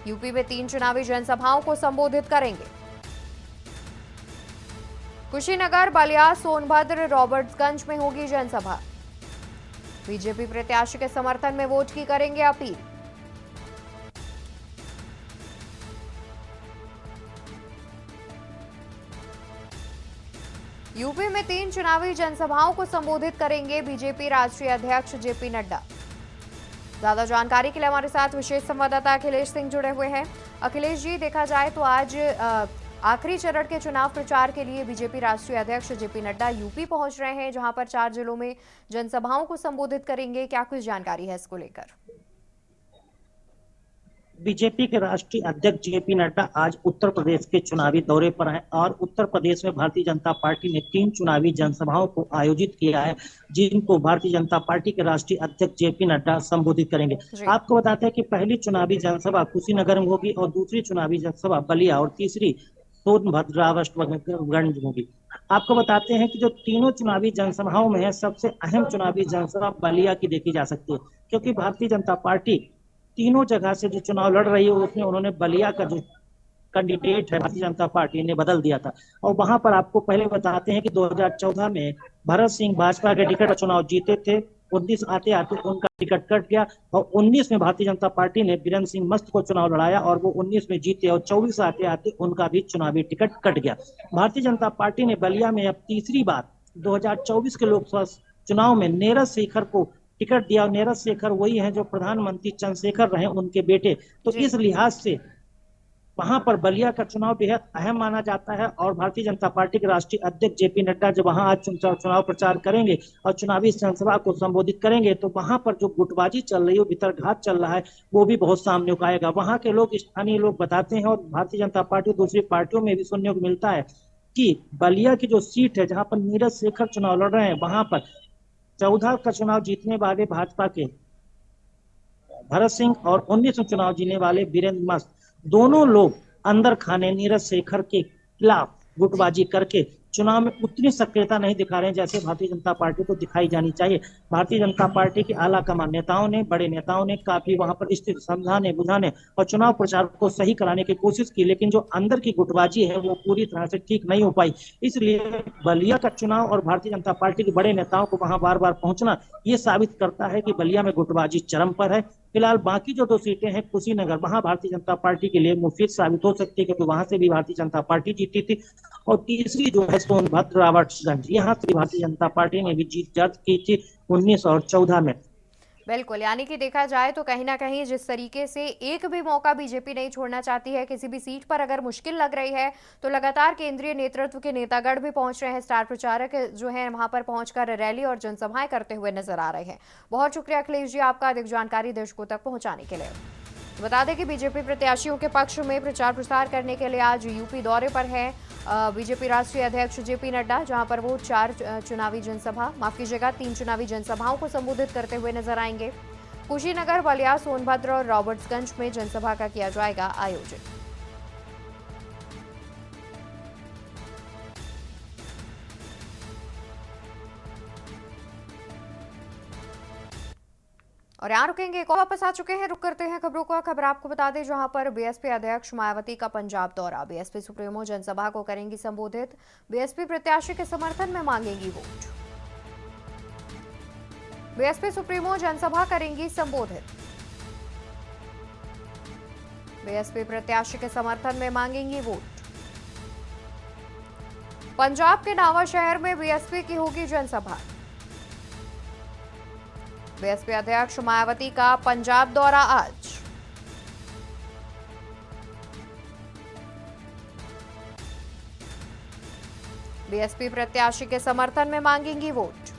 यूपी में 3 चुनावी जनसभाओं को संबोधित करेंगे। कुशीनगर, बलिया, सोनभद्र, रॉबर्ट्सगंज में होगी जनसभा। बीजेपी प्रत्याशी के समर्थन में वोट की करेंगे अपील। यूपी में 3 चुनावी जनसभाओं को संबोधित करेंगे बीजेपी राष्ट्रीय अध्यक्ष जेपी नड्डा। ज्यादा जानकारी के लिए हमारे साथ विशेष संवाददाता अखिलेश सिंह जुड़े हुए हैं। अखिलेश जी, देखा जाए तो आज आखिरी चरण के चुनाव प्रचार के लिए बीजेपी राष्ट्रीय अध्यक्ष जेपी नड्डा यूपी पहुंच रहे हैं, जहां पर 4 जिलों में जनसभाओं को संबोधित करेंगे। क्या कुछ जानकारी है इसको लेकर? बीजेपी के राष्ट्रीय अध्यक्ष जेपी नड्डा आज उत्तर प्रदेश के चुनावी दौरे पर हैं और उत्तर प्रदेश में भारतीय जनता पार्टी ने 3 चुनावी जनसभाओं को आयोजित किया है, जिनको भारतीय जनता पार्टी के राष्ट्रीय अध्यक्ष जेपी नड्डा संबोधित करेंगे। आपको बताते हैं कि पहली चुनावी जनसभा कुशीनगर में होगी और दूसरी चुनावी जनसभा बलिया और तीसरी सोनभद्र रावस्टगंज होगी। आपको बताते हैं कि जो तीनों चुनावी जनसभाओं में है, सबसे अहम चुनावी जनसभा बलिया की देखी जा सकती है, क्योंकि भारतीय जनता पार्टी तीनों जगह से जो चुनाव लड़ रही है उसमें उन्होंने बलिया का जो कैंडिडेट है भारतीय जनता पार्टी ने बदल दिया था। और वहां पर आपको पहले बताते हैं कि 2014 में भरत सिंह भाजपा के टिकट पर चुनाव जीते थे। 19 आते आते उनका टिकट कट गया और 19 में भारतीय जनता पार्टी ने बीरेंद्र सिंह मस्त को चुनाव लड़ाया और वो 19 में जीते और 24 आते आते उनका भी चुनावी टिकट कट गया। भारतीय जनता पार्टी ने बलिया में अब तीसरी बार 2024 के लोकसभा चुनाव में नीरज शेखर को टिकट दिया। नीरज शेखर वही हैं जो प्रधानमंत्री चंद्रशेखर रहे, उनके बेटे। तो इस लिहाज से वहां पर बलिया का चुनाव बेहद अहम माना जाता है और भारतीय जनता पार्टी के राष्ट्रीय अध्यक्ष जेपी नड्डा जब वहां आज चुनाव प्रचार करेंगे और चुनावी जनसभा को संबोधित करेंगे तो वहां पर जो गुटबाजी चल रही है, भितरघात चल रहा है, वो भी बहुत सामने आएगा। वहां के लोग, स्थानीय लोग बताते हैं और भारतीय जनता पार्टी दूसरी पार्टियों में भी सुनने को मिलता है कि बलिया की जो सीट है जहां पर नीरज शेखर चुनाव लड़ रहे हैं, वहां पर 14 का चुनाव जीतने वाले भाजपा के भरत सिंह और 19 में चुनाव जीतने वाले बीरेंद्र मस्त, दोनों लोग अंदर खाने नीरज शेखर के खिलाफ गुटबाजी करके चुनाव में उतनी सक्रियता नहीं दिखा रहे हैं जैसे भारतीय जनता पार्टी को दिखाई जानी चाहिए। भारतीय जनता पार्टी के आला कमान नेताओं ने, बड़े नेताओं ने काफी वहां पर स्थिति समझाने, बुझाने और चुनाव प्रचार को सही कराने की कोशिश की, लेकिन जो अंदर की गुटबाजी है वो पूरी तरह से ठीक नहीं हो पाई। इसलिए बलिया का चुनाव और भारतीय जनता पार्टी के बड़े नेताओं को वहां बार बार पहुंचना ये साबित करता है कि बलिया में गुटबाजी चरम पर है। फिलहाल बाकी जो 2 सीटें हैं कुशीनगर, वहां भारतीय जनता पार्टी के लिए मुफीद साबित हो सकती है, क्योंकि वहां से भी भारतीय जनता पार्टी जीती थी। और तीसरी जो है सोनभद्र रावस्टगंज, यहाँ से भारतीय जनता पार्टी ने भी जीत दर्ज की थी 19 और 14 में। बिल्कुल, यानी कि देखा जाए तो कहीं ना कहीं जिस तरीके से एक भी मौका बीजेपी नहीं छोड़ना चाहती है, किसी भी सीट पर अगर मुश्किल लग रही है तो लगातार केंद्रीय नेतृत्व के नेतागढ़ भी पहुंच रहे हैं, स्टार प्रचारक जो हैं वहां पर पहुंचकर रैली और जनसभाएं करते हुए नजर आ रहे हैं। बहुत शुक्रिया अखिलेश जी आपका अधिक जानकारी दर्शकों तक पहुंचाने के लिए। बता दें कि बीजेपी प्रत्याशियों के पक्ष में प्रचार प्रसार करने के लिए आज यूपी दौरे पर है बीजेपी राष्ट्रीय अध्यक्ष जेपी नड्डा, जहां पर वो 3 चुनावी जनसभाओं को संबोधित करते हुए नजर आएंगे। कुशीनगर, बलिया, सोनभद्र और रॉबर्ट्सगंज में जनसभा का किया जाएगा आयोजन। और यहाँ रुकेंगे, एक और वापस आ चुके हैं, रुक करते हैं खबरों का। खबर आपको बता दें जहां पर बीएसपी अध्यक्ष मायावती का पंजाब दौरा, बीएसपी सुप्रीमो जनसभा को करेंगी संबोधित, बीएसपी प्रत्याशी के समर्थन में मांगेंगी वोट। बीएसपी सुप्रीमो जनसभा करेंगी संबोधित, बीएसपी प्रत्याशी के समर्थन में मांगेंगी वोट। पंजाब के नावा शहर में बीएसपी की होगी जनसभा, बीएसपी अध्यक्ष मायावती का पंजाब दौरा आज। बीएसपी प्रत्याशी के समर्थन में मांगेंगी वोट।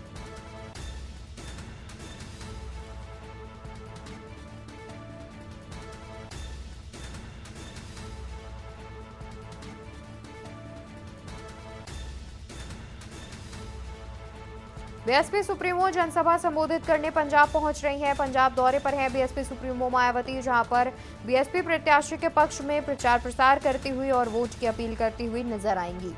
बीएसपी सुप्रीमो जनसभा संबोधित करने पंजाब पहुंच रही हैं। पंजाब दौरे पर है बीएसपी सुप्रीमो मायावती, जहां पर बीएसपी प्रत्याशी के पक्ष में प्रचार प्रसार करती हुई और वोट की अपील करती हुई नजर आएंगी।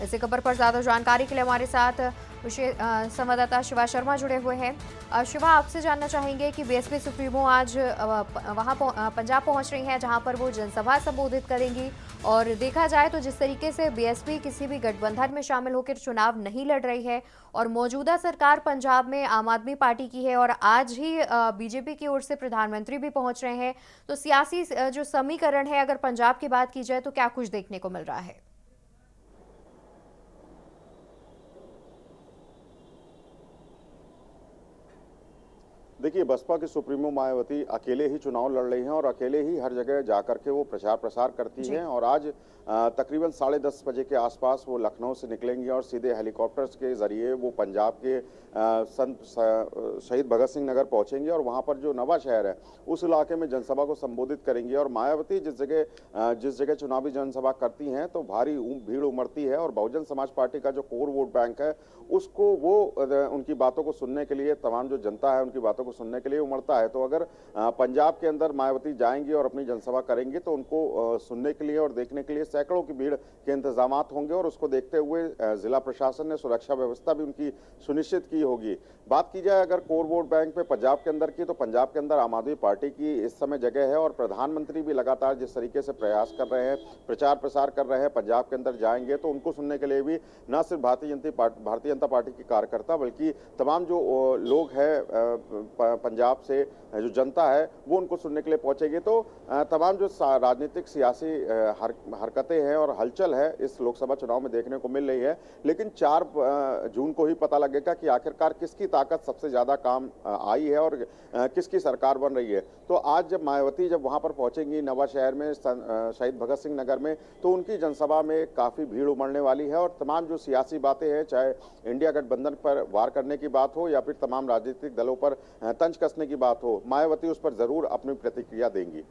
इसी खबर पर ज्यादा जानकारी के लिए हमारे साथ संवाददाता शिवा शर्मा जुड़े हुए हैं। शिवा, आपसे जानना चाहेंगे कि बीएसपी सुप्रीमो आज वहां पंजाब पहुंच रही हैं, जहां पर वो जनसभा संबोधित करेंगी। और देखा जाए तो जिस तरीके से बीएसपी किसी भी गठबंधन में शामिल होकर चुनाव नहीं लड़ रही है और मौजूदा सरकार पंजाब में आम आदमी पार्टी की है और आज ही बीजेपी की ओर से प्रधानमंत्री भी पहुंच रहे हैं, तो सियासी जो समीकरण है, अगर पंजाब की बात की जाए तो क्या कुछ देखने को मिल रहा है? देखिए, बसपा की सुप्रीमो मायावती अकेले ही चुनाव लड़ रही हैं और अकेले ही हर जगह जाकर के वो प्रचार प्रसार करती हैं। और आज तकरीबन 10:30 बजे के आसपास वो लखनऊ से निकलेंगी और सीधे हेलीकॉप्टर्स के जरिए वो पंजाब के शहीद भगत सिंह नगर पहुंचेंगे और वहां पर जो नवा शहर है उस इलाके में जनसभा को संबोधित करेंगी। और मायावती जिस जगह चुनावी जनसभा करती हैं तो भारी भीड़ उमड़ती है और बहुजन समाज पार्टी का जो कोर वोट बैंक है उसको वो उनकी बातों को सुनने के लिए, तमाम जो जनता है उनकी बातों को सुनने के लिए उमड़ता है। तो अगर पंजाब के अंदर मायावती जाएंगी और अपनी जनसभा करेंगी तो उनको सुनने के लिए और देखने के लिए सैकड़ों की भीड़ के इंतजाम होंगे और उसको देखते हुए जिला प्रशासन ने सुरक्षा व्यवस्था भी उनकी सुनिश्चित की होगी। बात की जाए अगर कोर वोट बैंक पे पंजाब के अंदर की, तो पंजाब के अंदर आम आदमी पार्टी की इस समय जगह है और प्रधानमंत्री भी लगातार जिस तरीके से प्रयास कर रहे हैं, प्रचार प्रसार कर रहे हैं, पंजाब के अंदर जाएंगे तो उनको सुनने के लिए भी न सिर्फ भारतीय जनता पार्टी की कार्यकर्ता बल्कि तमाम जो लोग हैं पंजाब से जो जनता है वो उनको सुनने के लिए पहुंचेगी। तो तमाम जो राजनीतिक सियासी हरकतें हैं और हलचल है इस लोकसभा चुनाव में देखने को मिल रही है, लेकिन 4 जून को ही पता लगेगा कि आखिरकार किसकी ताकत सबसे ज्यादा काम आई है और किसकी सरकार बन रही है। तो आज जब मायावती वहां पर पहुंचेंगी नवा शहर में शहीद भगत सिंह नगर में, तो उनकी जनसभा में काफी भीड़ उमड़ने वाली है और तमाम जो सियासी बातें हैं, चाहे इंडिया गठबंधन पर वार करने की बात हो या फिर तमाम राजनीतिक दलों पर तंज कसने की बात हो, मायावती उस पर जरूर अपनी प्रतिक्रिया देंगी।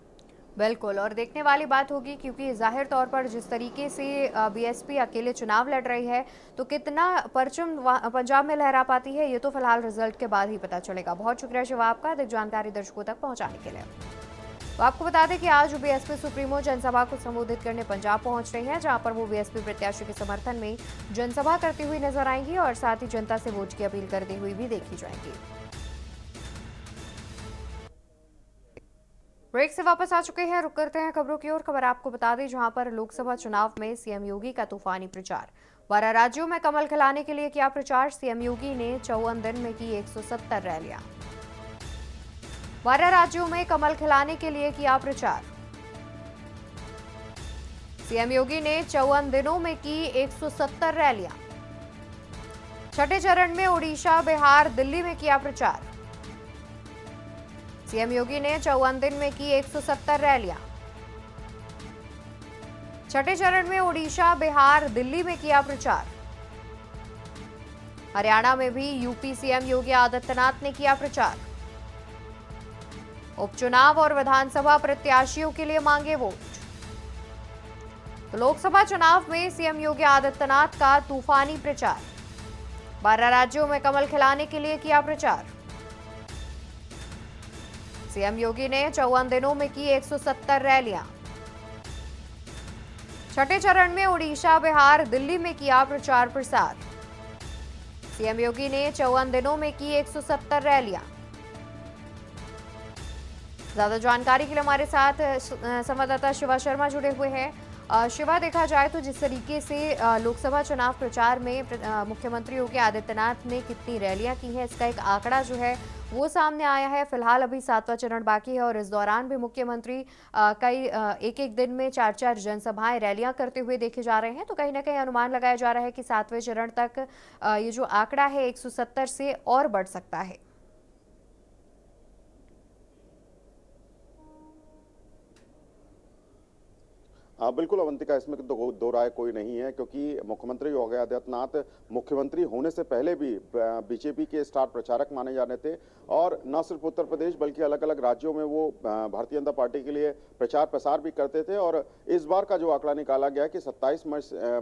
बिल्कुल, और देखने वाली बात होगी क्योंकि जाहिर तौर पर जिस तरीके से बीएसपी अकेले चुनाव लड़ रही है तो कितना परचम पंजाब में लहरा पाती है, ये तो फिलहाल रिजल्ट के बाद ही पता चलेगा। बहुत शुक्रिया शिवा आपका अधिक जानकारी दर्शकों तक पहुंचाने के लिए। तो आपको बता दें कि आज बीएसपी सुप्रीमो जनसभा को संबोधित करने पंजाब पहुंच रही हैं, जहां पर वो बीएसपी प्रत्याशी के समर्थन में जनसभा करती हुई नजर आएंगी और साथ ही जनता से वोट की अपील करती हुई भी देखी जाएंगी। ब्रेक से वापस आ चुके हैं, रुक करते हैं खबरों की ओर। खबर आपको बता दें जहां पर लोकसभा चुनाव में सीएम योगी का तूफानी प्रचार। 12 राज्यों में कमल खिलाने के लिए किया प्रचार। सीएम योगी ने 54 दिन में की 170 रैलियां। 12 राज्यों में कमल खिलाने के लिए किया प्रचार। सीएम योगी ने 54 दिनों में की 170 रैलियां। छठे चरण में ओडिशा, बिहार, दिल्ली में किया प्रचार। सीएम योगी ने 54 दिन में की 170 रैलियां। छठे चरण में ओडिशा, बिहार, दिल्ली में किया प्रचार। हरियाणा में भी यूपी सीएम योगी आदित्यनाथ ने किया प्रचार। उपचुनाव और विधानसभा प्रत्याशियों के लिए मांगे वोट। तो लोकसभा चुनाव में सीएम योगी आदित्यनाथ का तूफानी प्रचार। 12 राज्यों में कमल खिलाने के लिए किया प्रचार। सीएम योगी ने 54 दिनों में की 170 रैलियां। छठे चरण में ओडिशा, बिहार, दिल्ली में किया प्रचार प्रसार। सीएम योगी ने 54 दिनों में की 170 रैलियां। ज्यादा जानकारी के लिए हमारे साथ संवाददाता शिवा शर्मा जुड़े हुए हैं। शिवा, देखा जाए तो जिस तरीके से लोकसभा चुनाव प्रचार में मुख्यमंत्री योगी आदित्यनाथ ने कितनी रैलियां की हैं, इसका एक आंकड़ा जो है वो सामने आया है। फिलहाल अभी 7वां चरण बाकी है और इस दौरान भी मुख्यमंत्री कई एक दिन में 4 जनसभाएं, रैलियां करते हुए देखे जा रहे हैं। तो कहीं ना कहीं अनुमान लगाया जा रहा है कि 7वें चरण तक ये जो आंकड़ा है 170 से और बढ़ सकता है। बिल्कुल अवंतिका, इसमें तो दो राय कोई नहीं है क्योंकि मुख्यमंत्री योगी आदित्यनाथ मुख्यमंत्री होने से पहले भी बीजेपी के स्टार प्रचारक माने जाने थे और न सिर्फ उत्तर प्रदेश बल्कि अलग अलग राज्यों में वो भारतीय जनता पार्टी के लिए प्रचार प्रसार भी करते थे। और इस बार का जो आंकड़ा निकाला गया कि 27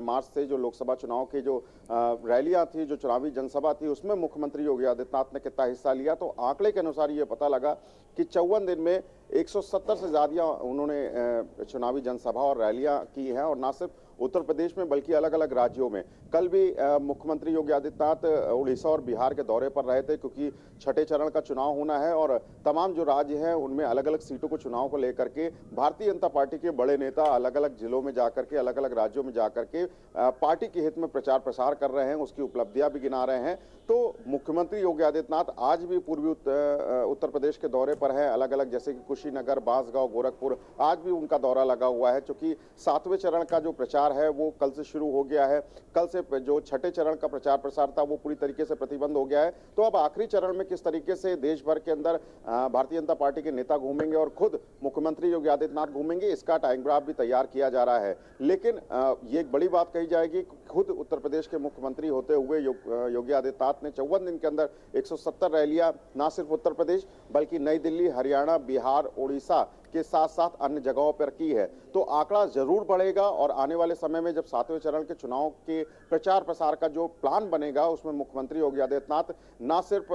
मार्च से जो लोकसभा चुनाव की जो रैलियां थी, जो चुनावी जनसभा थी, उसमें मुख्यमंत्री योगी आदित्यनाथ ने कितना हिस्सा लिया, तो आंकड़े के अनुसार ये पता लगा कि 54 दिन में 170 से ज्यादा उन्होंने चुनावी जनसभा और रैलियां की हैं। और न सिर्फ उत्तर प्रदेश में बल्कि अलग अलग राज्यों में। कल भी मुख्यमंत्री योगी आदित्यनाथ उड़ीसा और बिहार के दौरे पर रहे थे, क्योंकि छठे चरण का चुनाव होना है और तमाम जो राज्य हैं उनमें अलग अलग सीटों को चुनाव को लेकर के भारतीय जनता पार्टी के बड़े नेता अलग अलग जिलों में जाकर के, अलग अलग राज्यों में जाकर के पार्टी के हित में प्रचार प्रसार कर रहे हैं, उसकी उपलब्धियां भी गिना रहे हैं। तो मुख्यमंत्री योगी आदित्यनाथ आज भी पूर्वी उत्तर प्रदेश के दौरे पर हैं, अलग अलग जैसे कि कुशीनगर, बांसगांव, गोरखपुर, आज भी उनका दौरा लगा हुआ है, क्योंकि 7वें चरण का जो प्रचार है वो कल से शुरू हो गया है। कल से जो छठे चरण का प्रचार प्रसार था वो पूरी तरीके से प्रतिबंध हो गया है। तो अब आखिरी चरण में किस तरीके से देश भर के अंदर भारतीय जनता पार्टी के नेता घूमेंगे और खुद मुख्यमंत्री योगी आदित्यनाथ घूमेंगे, इसका टाइम ग्राफ भी तैयार किया जा रहा है। लेकिन ये एक बड़ी बात कही जाएगी, खुद उत्तर प्रदेश के मुख्यमंत्री होते हुए योगी आदित्यनाथ ने 54 दिन के अंदर 170 रैलियां ना सिर्फ उत्तर प्रदेश बल्कि नई दिल्ली, हरियाणा, बिहार, उड़ीसा के साथ साथ अन्य जगहों पर की है। तो आंकड़ा जरूर बढ़ेगा और आने वाले समय में जब 7वें चरण के चुनाव के प्रचार प्रसार का जो प्लान बनेगा उसमें मुख्यमंत्री योगी आदित्यनाथ ना सिर्फ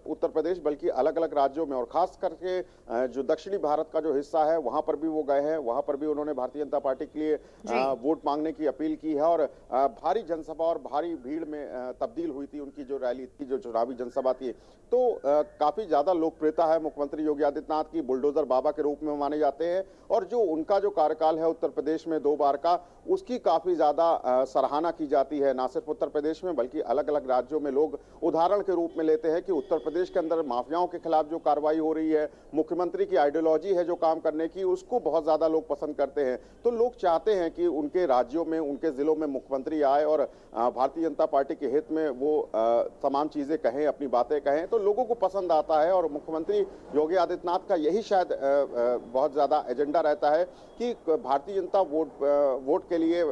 उत्तर प्रदेश बल्कि अलग अलग राज्यों में और खास करके जो दक्षिणी भारत का जो हिस्सा है वहां पर भी वो गए हैं, वहां पर भी उन्होंने भारतीय जनता पार्टी के लिए वोट मांगने की अपील की है और भारी जनसभा और भारी भीड़ में तब्दील हुई थी उनकी जो रैली थी, जो चुनावी जनसभा थी। तो काफी ज्यादा लोकप्रियता है मुख्यमंत्री योगी आदित्यनाथ की, बुलडोजर बाबा के रूप में माने जाते हैं और जो उनका जो कार्यकाल है उत्तर प्रदेश में 2 बार का, उसकी काफी ज्यादा सराहना की जाती है, ना सिर्फ उत्तर प्रदेश में बल्कि अलग अलग राज्यों में। लोग उदाहरण के रूप में लेते हैं कि उत्तर प्रदेश के अंदर माफियाओं के खिलाफ जो कार्रवाई हो रही है, मुख्यमंत्री की आइडियोलॉजी है जो काम करने की, उसको बहुत ज्यादा लोग पसंद करते हैं। तो लोग चाहते हैं कि उनके राज्यों में, उनके जिलों में मुख्यमंत्री आए और भारतीय जनता पार्टी के हित में वो तमाम चीजें कहें, अपनी बातें कहें, तो लोगों को पसंद आता है। और मुख्यमंत्री योगी आदित्यनाथ का यही शायद बहुत ज्यादा एजेंडा रहता है कि भारतीय जनता वोट के लिए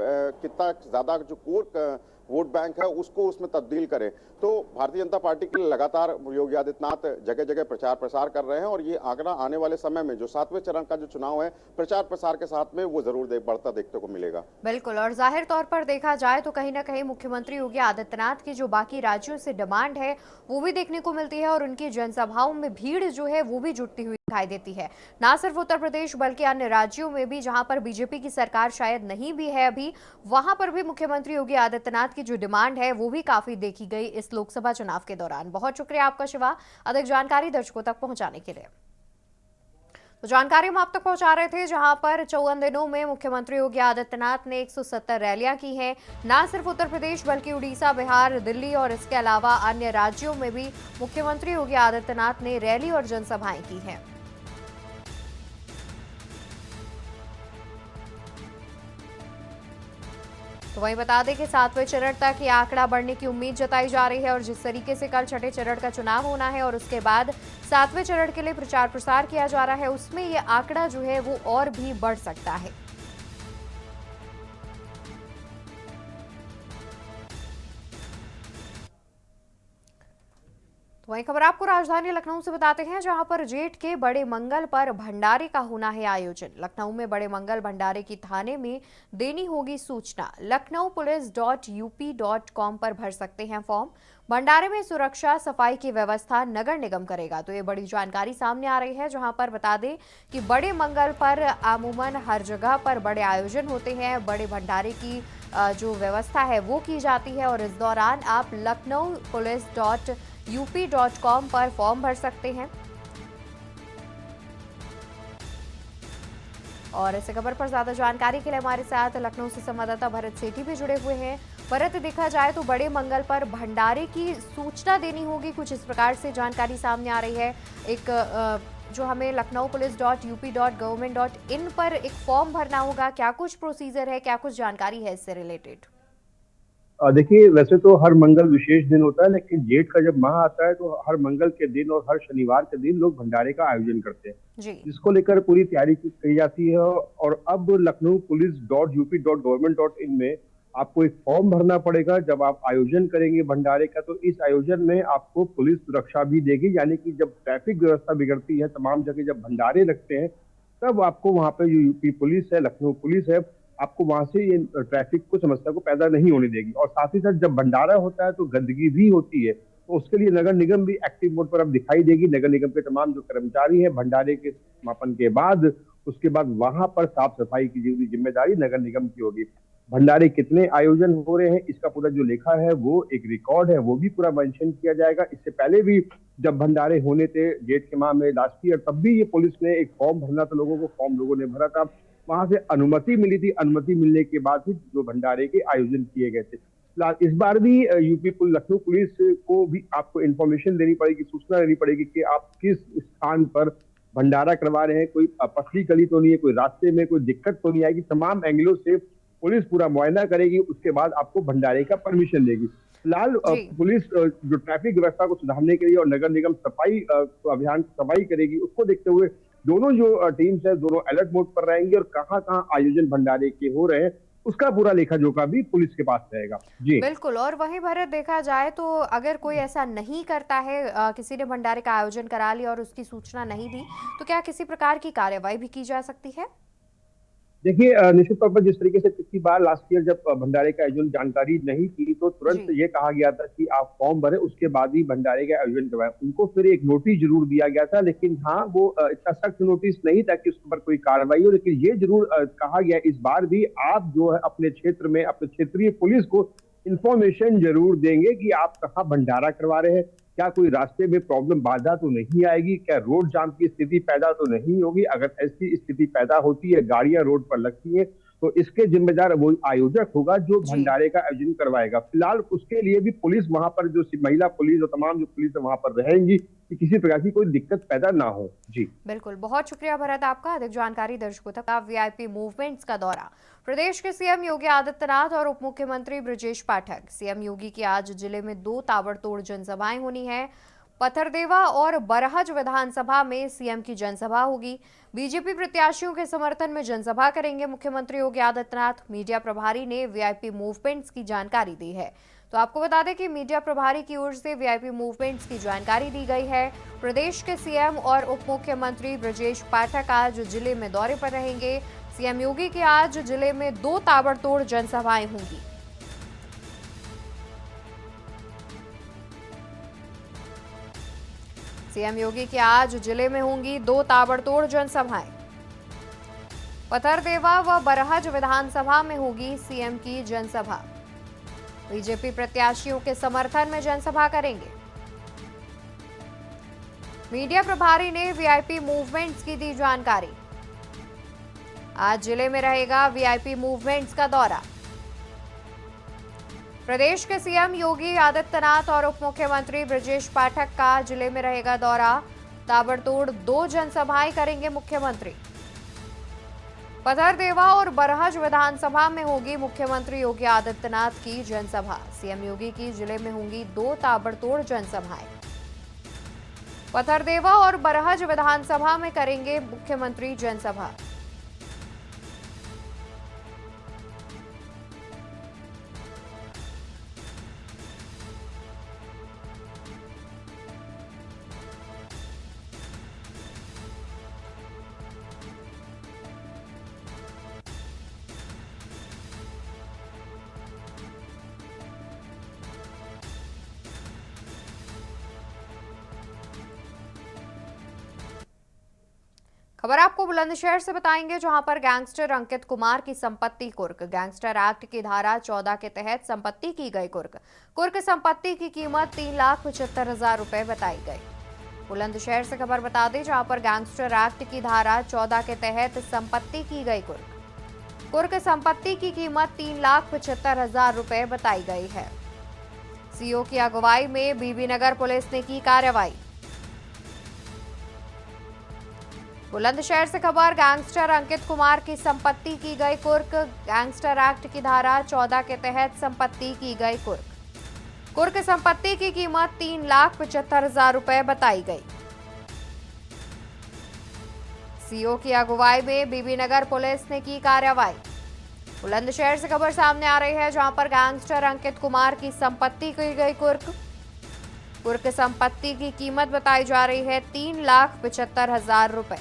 कितना ज्यादा जो कोर वोट बैंक है उसको उसमें तब्दील करें। तो भारतीय जनता पार्टी के लिए लगातार योगी आदित्यनाथ जगह जगह प्रचार प्रसार कर रहे हैं और ये आंकड़ा आने वाले समय में जो 7वें चरण का जो चुनाव है प्रचार प्रसार के साथ में वो जरूर बढ़ता देखने को मिलेगा। बिल्कुल, और जाहिर तौर पर देखा जाए तो कहीं ना कहीं मुख्यमंत्री योगी आदित्यनाथ की जो बाकी राज्यों से डिमांड है वो भी देखने को मिलती है और उनकी जनसभाओं में भीड़ जो है वो भी जुटती हुई दिखाई देती है, ना सिर्फ उत्तर प्रदेश बल्कि अन्य राज्यों में भी जहां पर बीजेपी की सरकार शायद नहीं भी है अभी, वहां पर भी मुख्यमंत्री योगी आदित्यनाथ की जो डिमांड है वो भी काफी देखी गई इस लोकसभा चुनाव के दौरान। बहुत शुक्रिया आपका शिवा, अधिक जानकारी दर्शकों तक पहुंचाने के लिए। तो जानकारी हम आप तक पहुंचा रहे थे जहां पर 54 दिनों में मुख्यमंत्री योगी आदित्यनाथ ने 170 रैलियां की हैं, ना सिर्फ उत्तर प्रदेश बल्कि उड़ीसा, बिहार, दिल्ली और इसके अलावा अन्य राज्यों में भी मुख्यमंत्री योगी आदित्यनाथ ने रैली और जनसभाएं की हैं। तो वहीं बता दें कि 7वें चरण तक ये आंकड़ा बढ़ने की उम्मीद जताई जा रही है और जिस तरीके से कल छठे चरण का चुनाव होना है और उसके बाद 7वें चरण के लिए प्रचार प्रसार किया जा रहा है, उसमें ये आंकड़ा जो है वो और भी बढ़ सकता है। वहीं खबर आपको राजधानी लखनऊ से बताते हैं जहां पर जेठ के बड़े मंगल पर भंडारे का होना है आयोजन। लखनऊ में बड़े मंगल भंडारे की थाने में देनी होगी सूचना। LucknowPolice.UP.com पर भर सकते हैं फॉर्म। भंडारे में सुरक्षा सफाई की व्यवस्था नगर निगम करेगा। तो ये बड़ी जानकारी सामने आ रही है जहां पर बता दें कि बड़े मंगल पर अमूमन हर जगह पर बड़े आयोजन होते हैं, बड़े भंडारे की जो व्यवस्था है वो की जाती है और इस दौरान आप LucknowPolice.UP.com पर फॉर्म भर सकते हैं। और इस खबर पर ज्यादा जानकारी के लिए हमारे साथ लखनऊ से संवाददाता भरत सेठी भी जुड़े हुए हैं। भरत, देखा जाए तो बड़े मंगल पर भंडारे की सूचना देनी होगी, कुछ इस प्रकार से जानकारी सामने आ रही है। एक जो हमें LucknowPolice.UP.Government.in पर एक फॉर्म भरना होगा, क्या कुछ प्रोसीजर है, क्या कुछ जानकारी है इससे रिलेटेड? देखिए, वैसे तो हर मंगल विशेष दिन होता है, लेकिन जेठ का जब माह आता है तो हर मंगल के दिन और हर शनिवार के दिन लोग भंडारे का आयोजन करते हैं जी। जिसको लेकर पूरी तैयारी की जाती है। और अब LucknowPolice.UP.Government.in में आपको एक फॉर्म भरना पड़ेगा। जब आप आयोजन करेंगे भंडारे का तो इस आयोजन में आपको पुलिस सुरक्षा भी देगी, यानी कि जब ट्रैफिक व्यवस्था बिगड़ती है, तमाम जगह जब भंडारे लगते हैं, तब आपको वहां पे जो यूपी पुलिस है, लखनऊ पुलिस है, आपको वहां से ये ट्रैफिक को समस्या को पैदा नहीं होने देगी। और साथ ही साथ जब भंडारा होता है तो गंदगी भी होती है, तो उसके लिए नगर निगम भी एक्टिव मोड पर अब दिखाई देगी। नगर निगम के तमाम जो कर्मचारी हैं भंडारे के समापन के बाद, उसके बाद वहां पर साफ सफाई की जिम्मेदारी नगर निगम की होगी। भंडारे कितने आयोजन हो रहे हैं, इसका पूरा जो लेखा है वो एक रिकॉर्ड है, वो भी पूरा मेंशन किया जाएगा। इससे पहले भी जब भंडारे होने थे जेठ के माह में लास्ट ईयर, तब भी ये पुलिस ने एक फॉर्म भरना था लोगों को, फॉर्म लोगों ने भरा था, वहां से अनुमति मिली थी, अनुमति मिलने के बाद ही जो भंडारे के आयोजन किए गए थे। इस बार भी यूपी लखनऊ पुलिस को भी आपको इन्फॉर्मेशन देनी पड़ेगी, सूचना देनी पड़ेगी कि आप किस स्थान पर भंडारा करवा रहे हैं, कोई पथरी गली तो नहीं है, कोई रास्ते में कोई दिक्कत तो नहीं आएगी। तमाम एंगलों से पुलिस पूरा मुआयना करेगी, उसके बाद आपको भंडारे का परमिशन देगी। फिलहाल पुलिस जो ट्रैफिक व्यवस्था को सुधारने के लिए और नगर निगम सफाई अभियान सफाई करेगी, उसको देखते हुए दोनों जो टीम्स है दोनों अलर्ट मोड पर रहेंगे और कहाँ कहाँ आयोजन भंडारे के हो रहे हैं उसका पूरा लेखा जोखा भी पुलिस के पास रहेगा। जी बिल्कुल। और वहीं भरत देखा जाए तो अगर कोई ऐसा नहीं करता है, किसी ने भंडारे का आयोजन करा लिया और उसकी सूचना नहीं दी, तो क्या किसी प्रकार की कार्रवाई भी की जा सकती है? देखिए, निश्चित तौर पर जिस तरीके से पिछली बार लास्ट ईयर जब भंडारे का आयोजन जानकारी नहीं थी तो तुरंत ये कहा गया था कि आप फॉर्म भरें, उसके बाद ही भंडारे का आयोजन करवाएं। उनको फिर एक नोटिस जरूर दिया गया था, लेकिन हाँ वो इतना सख्त नोटिस नहीं था कि उसके ऊपर कोई कार्रवाई हो, लेकिन ये जरूर कहा गया इस बार भी आप जो है अपने क्षेत्र में अपने क्षेत्रीय पुलिस को इंफॉर्मेशन जरूर देंगे कि आप कहाँ भंडारा करवा रहे हैं, क्या कोई रास्ते में प्रॉब्लम बाधा तो नहीं आएगी, क्या रोड जाम की स्थिति पैदा तो नहीं होगी। अगर ऐसी स्थिति पैदा होती है, गाड़ियां रोड पर लगती है, तो इसके जिम्मेदार वो आयोजक होगा जो भंडारे का आयोजन करवाएगा। फिलहाल उसके लिए भी पुलिस वहां पर जो महिला पुलिस और तमाम जो पुलिस वहां पर रहेंगी कि किसी प्रकार की कोई दिक्कत पैदा ना हो। जी बिल्कुल, बहुत शुक्रिया भरत आपका। अधिक जानकारी दर्शकों तक। वीआईपी मूवमेंट्स का दौरा। प्रदेश के सीएम योगी आदित्यनाथ और उप मुख्यमंत्री ब्रजेश पाठक। सीएम योगी की आज जिले में 2 ताबड़तोड़ जनसभाएं होनी है। पथरदेवा और बरहज विधानसभा में सीएम की जनसभा होगी। बीजेपी प्रत्याशियों के समर्थन में जनसभा करेंगे मुख्यमंत्री योगी आदित्यनाथ। मीडिया प्रभारी ने वीआईपी मूवमेंट्स की जानकारी दी है। तो आपको बता दें कि मीडिया प्रभारी की ओर से वीआईपी मूवमेंट्स की जानकारी दी गई है। प्रदेश के सीएम और उप मुख्यमंत्री ब्रजेश पाठक आज जिले में दौरे पर रहेंगे। सीएम योगी की आज जिले में 2 ताबड़तोड़ जनसभाएं होंगी। सीएम योगी की आज जिले में होंगी 2 ताबड़तोड़ जनसभाएं। पथरदेवा व बरहज विधानसभा में होगी सीएम की जनसभा। बीजेपी प्रत्याशियों के समर्थन में जनसभा करेंगे। मीडिया प्रभारी ने वीआईपी मूवमेंट्स की दी जानकारी। आज जिले में रहेगा वीआईपी मूवमेंट्स का दौरा। प्रदेश के सीएम योगी आदित्यनाथ और उप मुख्यमंत्री ब्रजेश पाठक का जिले में रहेगा दौरा। ताबड़तोड़ 2 जनसभाएं करेंगे मुख्यमंत्री। पथरदेवा और बरहज विधानसभा में होगी मुख्यमंत्री योगी आदित्यनाथ की जनसभा। सीएम योगी की जिले में होंगी 2 ताबड़तोड़ जनसभाएं। पथरदेवा और बरहज विधानसभा में करेंगे मुख्यमंत्री जनसभा। खबर आपको बुलंदशहर से बताएंगे, जहां पर गैंगस्टर अंकित कुमार की संपत्ति कुर्क। गैंगस्टर एक्ट की धारा 14 के तहत संपत्ति की गई कुर्क। कुर्क संपत्ति की कीमत 3,75,000 रुपए बताई गई। बुलंदशहर से खबर बता दें, जहां पर गैंगस्टर एक्ट की धारा 14 के तहत संपत्ति की गई कुर्क। कुर्क संपत्ति की कीमत 3,75,000 रुपए बताई गई है। सीओ की अगुवाई में बीबीनगर पुलिस ने की कार्रवाई। बुलंदशहर से खबर, गैंगस्टर अंकित कुमार की संपत्ति की गई कुर्क। गैंगस्टर एक्ट की धारा 14 के तहत संपत्ति की गई कुर्क। कुर्क संपत्ति की कीमत 3,75,000 रुपए बताई गई। सीओ की अगुवाई में बीबीनगर पुलिस ने की कार्रवाई। बुलंदशहर से खबर सामने आ रही है, जहां पर गैंगस्टर अंकित कुमार की संपत्ति की गई कुर्क। कुर्क संपत्ति की कीमत बताई जा रही है 3,75,000 रुपए।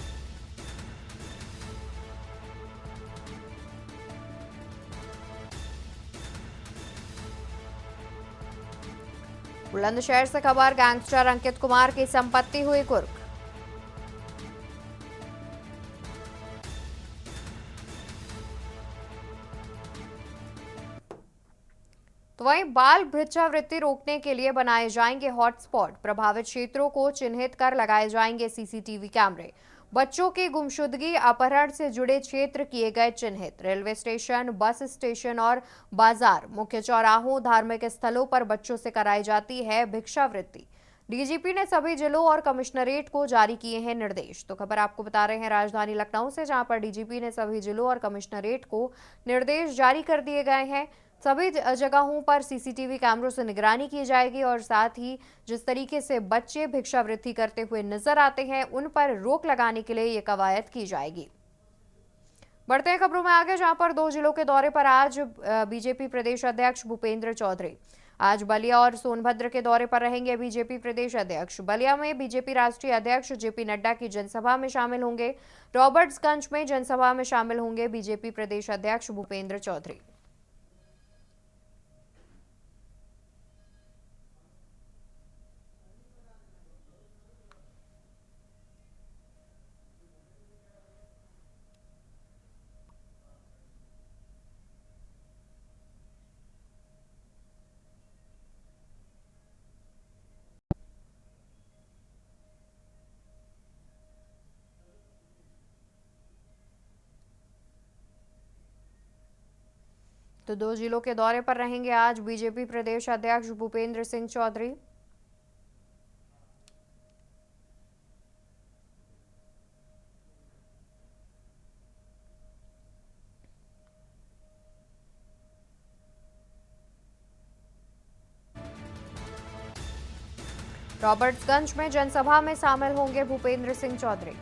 बुलंदशहर से खबर, गैंगस्टर अंकित कुमार की संपत्ति हुई कुर्क। वहीं बाल भिक्षावृत्ति रोकने के लिए बनाए जाएंगे हॉटस्पॉट। प्रभावित क्षेत्रों को चिन्हित कर लगाए जाएंगे सीसीटीवी कैमरे। बच्चों की गुमशुदगी अपहरण से जुड़े क्षेत्र किए गए चिन्हित। रेलवे स्टेशन, बस स्टेशन और बाजार, मुख्य चौराहों, धार्मिक स्थलों पर बच्चों से कराई जाती है भिक्षावृत्ति। डीजीपी ने सभी जिलों और कमिश्नरेट को जारी किए हैं निर्देश। तो खबर आपको बता रहे हैं राजधानी लखनऊ से, जहां पर डीजीपी ने सभी जिलों और कमिश्नरेट को निर्देश जारी कर दिए गए हैं। सभी जगहों पर सीसीटीवी कैमरों से निगरानी की जाएगी और साथ ही जिस तरीके से बच्चे भिक्षावृत्ति करते हुए नजर आते हैं उन पर रोक लगाने के लिए ये कवायद की जाएगी। बढ़ते हैं खबरों में आगे, जहां पर 2 जिलों के दौरे पर आज बीजेपी प्रदेश अध्यक्ष भूपेंद्र चौधरी आज बलिया और सोनभद्र के दौरे पर रहेंगे। बीजेपी प्रदेश अध्यक्ष बलिया में बीजेपी राष्ट्रीय अध्यक्ष जेपी नड्डा की जनसभा में शामिल होंगे। रॉबर्ट्सगंज में जनसभा में शामिल होंगे बीजेपी प्रदेश अध्यक्ष भूपेंद्र चौधरी। तो 2 जिलों के दौरे पर रहेंगे आज बीजेपी प्रदेश अध्यक्ष भूपेंद्र सिंह चौधरी। रॉबर्ट्सगंज में जनसभा में शामिल होंगे भूपेंद्र सिंह चौधरी।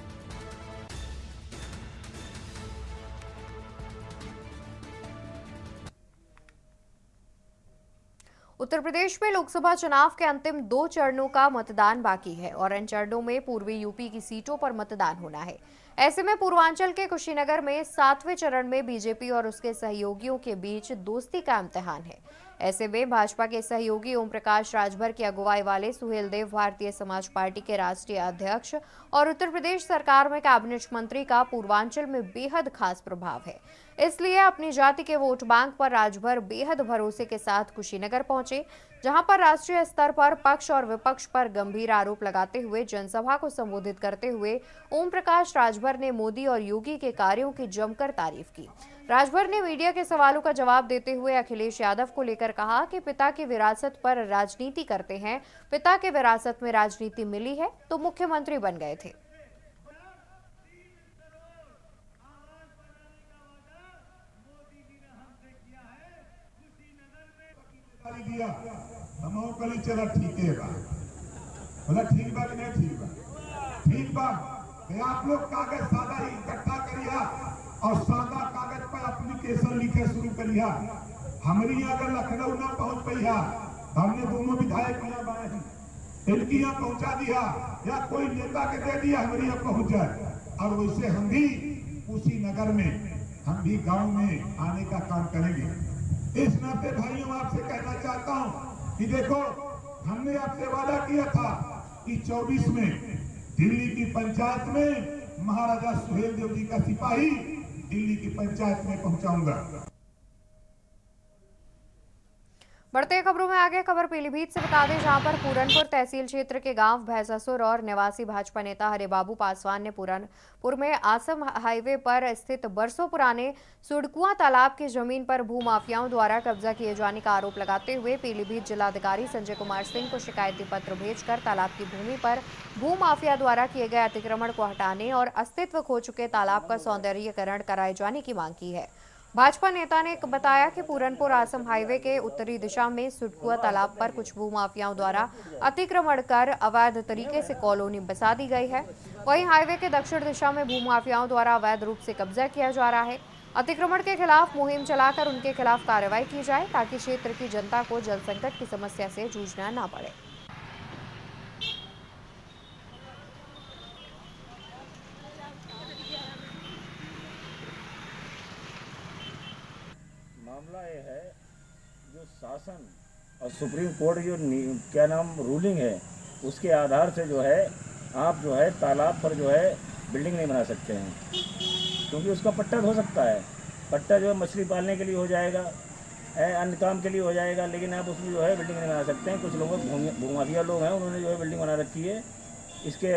उत्तर प्रदेश में लोकसभा चुनाव के अंतिम 2 चरणों का मतदान बाकी है और इन चरणों में पूर्वी यूपी की सीटों पर मतदान होना है। ऐसे में पूर्वांचल के कुशीनगर में 7वें चरण में बीजेपी और उसके सहयोगियों के बीच दोस्ती का इम्तिहान है। ऐसे में भाजपा के सहयोगी ओम प्रकाश राजभर की अगुवाई वाले सुहेल देव भारतीय समाज पार्टी के राष्ट्रीय अध्यक्ष और उत्तर प्रदेश सरकार में कैबिनेट मंत्री का पूर्वांचल में बेहद खास प्रभाव है। इसलिए अपनी जाति के वोट बैंक पर राजभर बेहद भरोसे के साथ कुशीनगर पहुंचे, जहां पर राष्ट्रीय स्तर पर पक्ष और विपक्ष पर गंभीर आरोप लगाते हुए जनसभा को संबोधित करते हुए ओम प्रकाश राजभर ने मोदी और योगी के कार्यों की जमकर तारीफ की। राजभर ने मीडिया के सवालों का जवाब देते हुए अखिलेश यादव को लेकर कहा कि पिता की विरासत पर राजनीति करते हैं, पिता के विरासत में राजनीति मिली है तो मुख्यमंत्री बन गए थे। दिया कली चला ठीक है बा, बोला ठीक बा कि नहीं ठीक बा? ठीक बा। आप लोग कागज सादा ही इकट्ठा करिया और सादा कागज पर एप्लीकेशन लिखे शुरू करिया। हमारी अगर लखनऊ ना पहुंच पैया, हमने दोनों विधायक यहाँ बनाए हैं, इनकी यहाँ पहुंचा दिया या कोई नेता के दे दिया, हमारी यहाँ पहुंच जाए। और वैसे हम भी कुशीनगर में, हम भी गांव में आने का काम करेंगे। इस नाते भाइयों आपसे कहना चाहता हूं कि देखो, हमने आपसे वादा किया था कि 24 में दिल्ली की पंचायत में महाराजा सुहेल देव जी का सिपाही दिल्ली की पंचायत में पहुंचाऊंगा। बढ़ते खबरों में आगे खबर पीलीभीत से बता दें, जहां पर पूरनपुर तहसील क्षेत्र के गांव भैंसासुर और निवासी भाजपा नेता हरिबाबू पासवान ने पूरनपुर में आसम हाईवे पर स्थित बरसों पुराने सुडकुआ तालाब की जमीन पर भूमाफियाओं द्वारा कब्जा किए जाने का आरोप लगाते हुए पीलीभीत जिलाधिकारी संजय कुमार सिंह को शिकायती पत्र भेजकर तालाब की भूमि पर भूमाफिया द्वारा किए गए अतिक्रमण को हटाने और अस्तित्व खो चुके तालाब का सौंदर्यीकरण कराए जाने की मांग की है। भाजपा नेता ने बताया कि पूरनपुर आसम हाईवे के उत्तरी दिशा में सुडकुआ तालाब पर कुछ भूमाफियाओं द्वारा अतिक्रमण कर अवैध तरीके से कॉलोनी बसा दी गई है। वहीं हाईवे के दक्षिण दिशा में भूमाफियाओं द्वारा अवैध रूप से कब्जा किया जा रहा है। अतिक्रमण के खिलाफ मुहिम चलाकर उनके खिलाफ कार्रवाई की जाए ताकि क्षेत्र की जनता को जल संकट की समस्या से जूझना न पड़े। मामला ये है, जो शासन और सुप्रीम कोर्ट जो क्या नाम रूलिंग है, उसके आधार से जो है आप जो है तालाब पर जो है बिल्डिंग नहीं बना सकते हैं, क्योंकि उसका पट्टा हो सकता है। पट्टा जो है मछली पालने के लिए हो जाएगा, अन्य काम के लिए हो जाएगा, लेकिन आप उसमें जो है बिल्डिंग नहीं बना सकते हैं। कुछ लोग भूमाफिया लोग हैं, उन्होंने जो है बिल्डिंग बना रखी है। इसके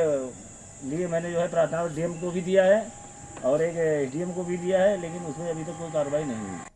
लिए मैंने जो है प्रार्थना डीएम को भी दिया है और एक एसडीएम को भी दिया है, लेकिन उसमें अभी तक कोई कार्रवाई नहीं हुई।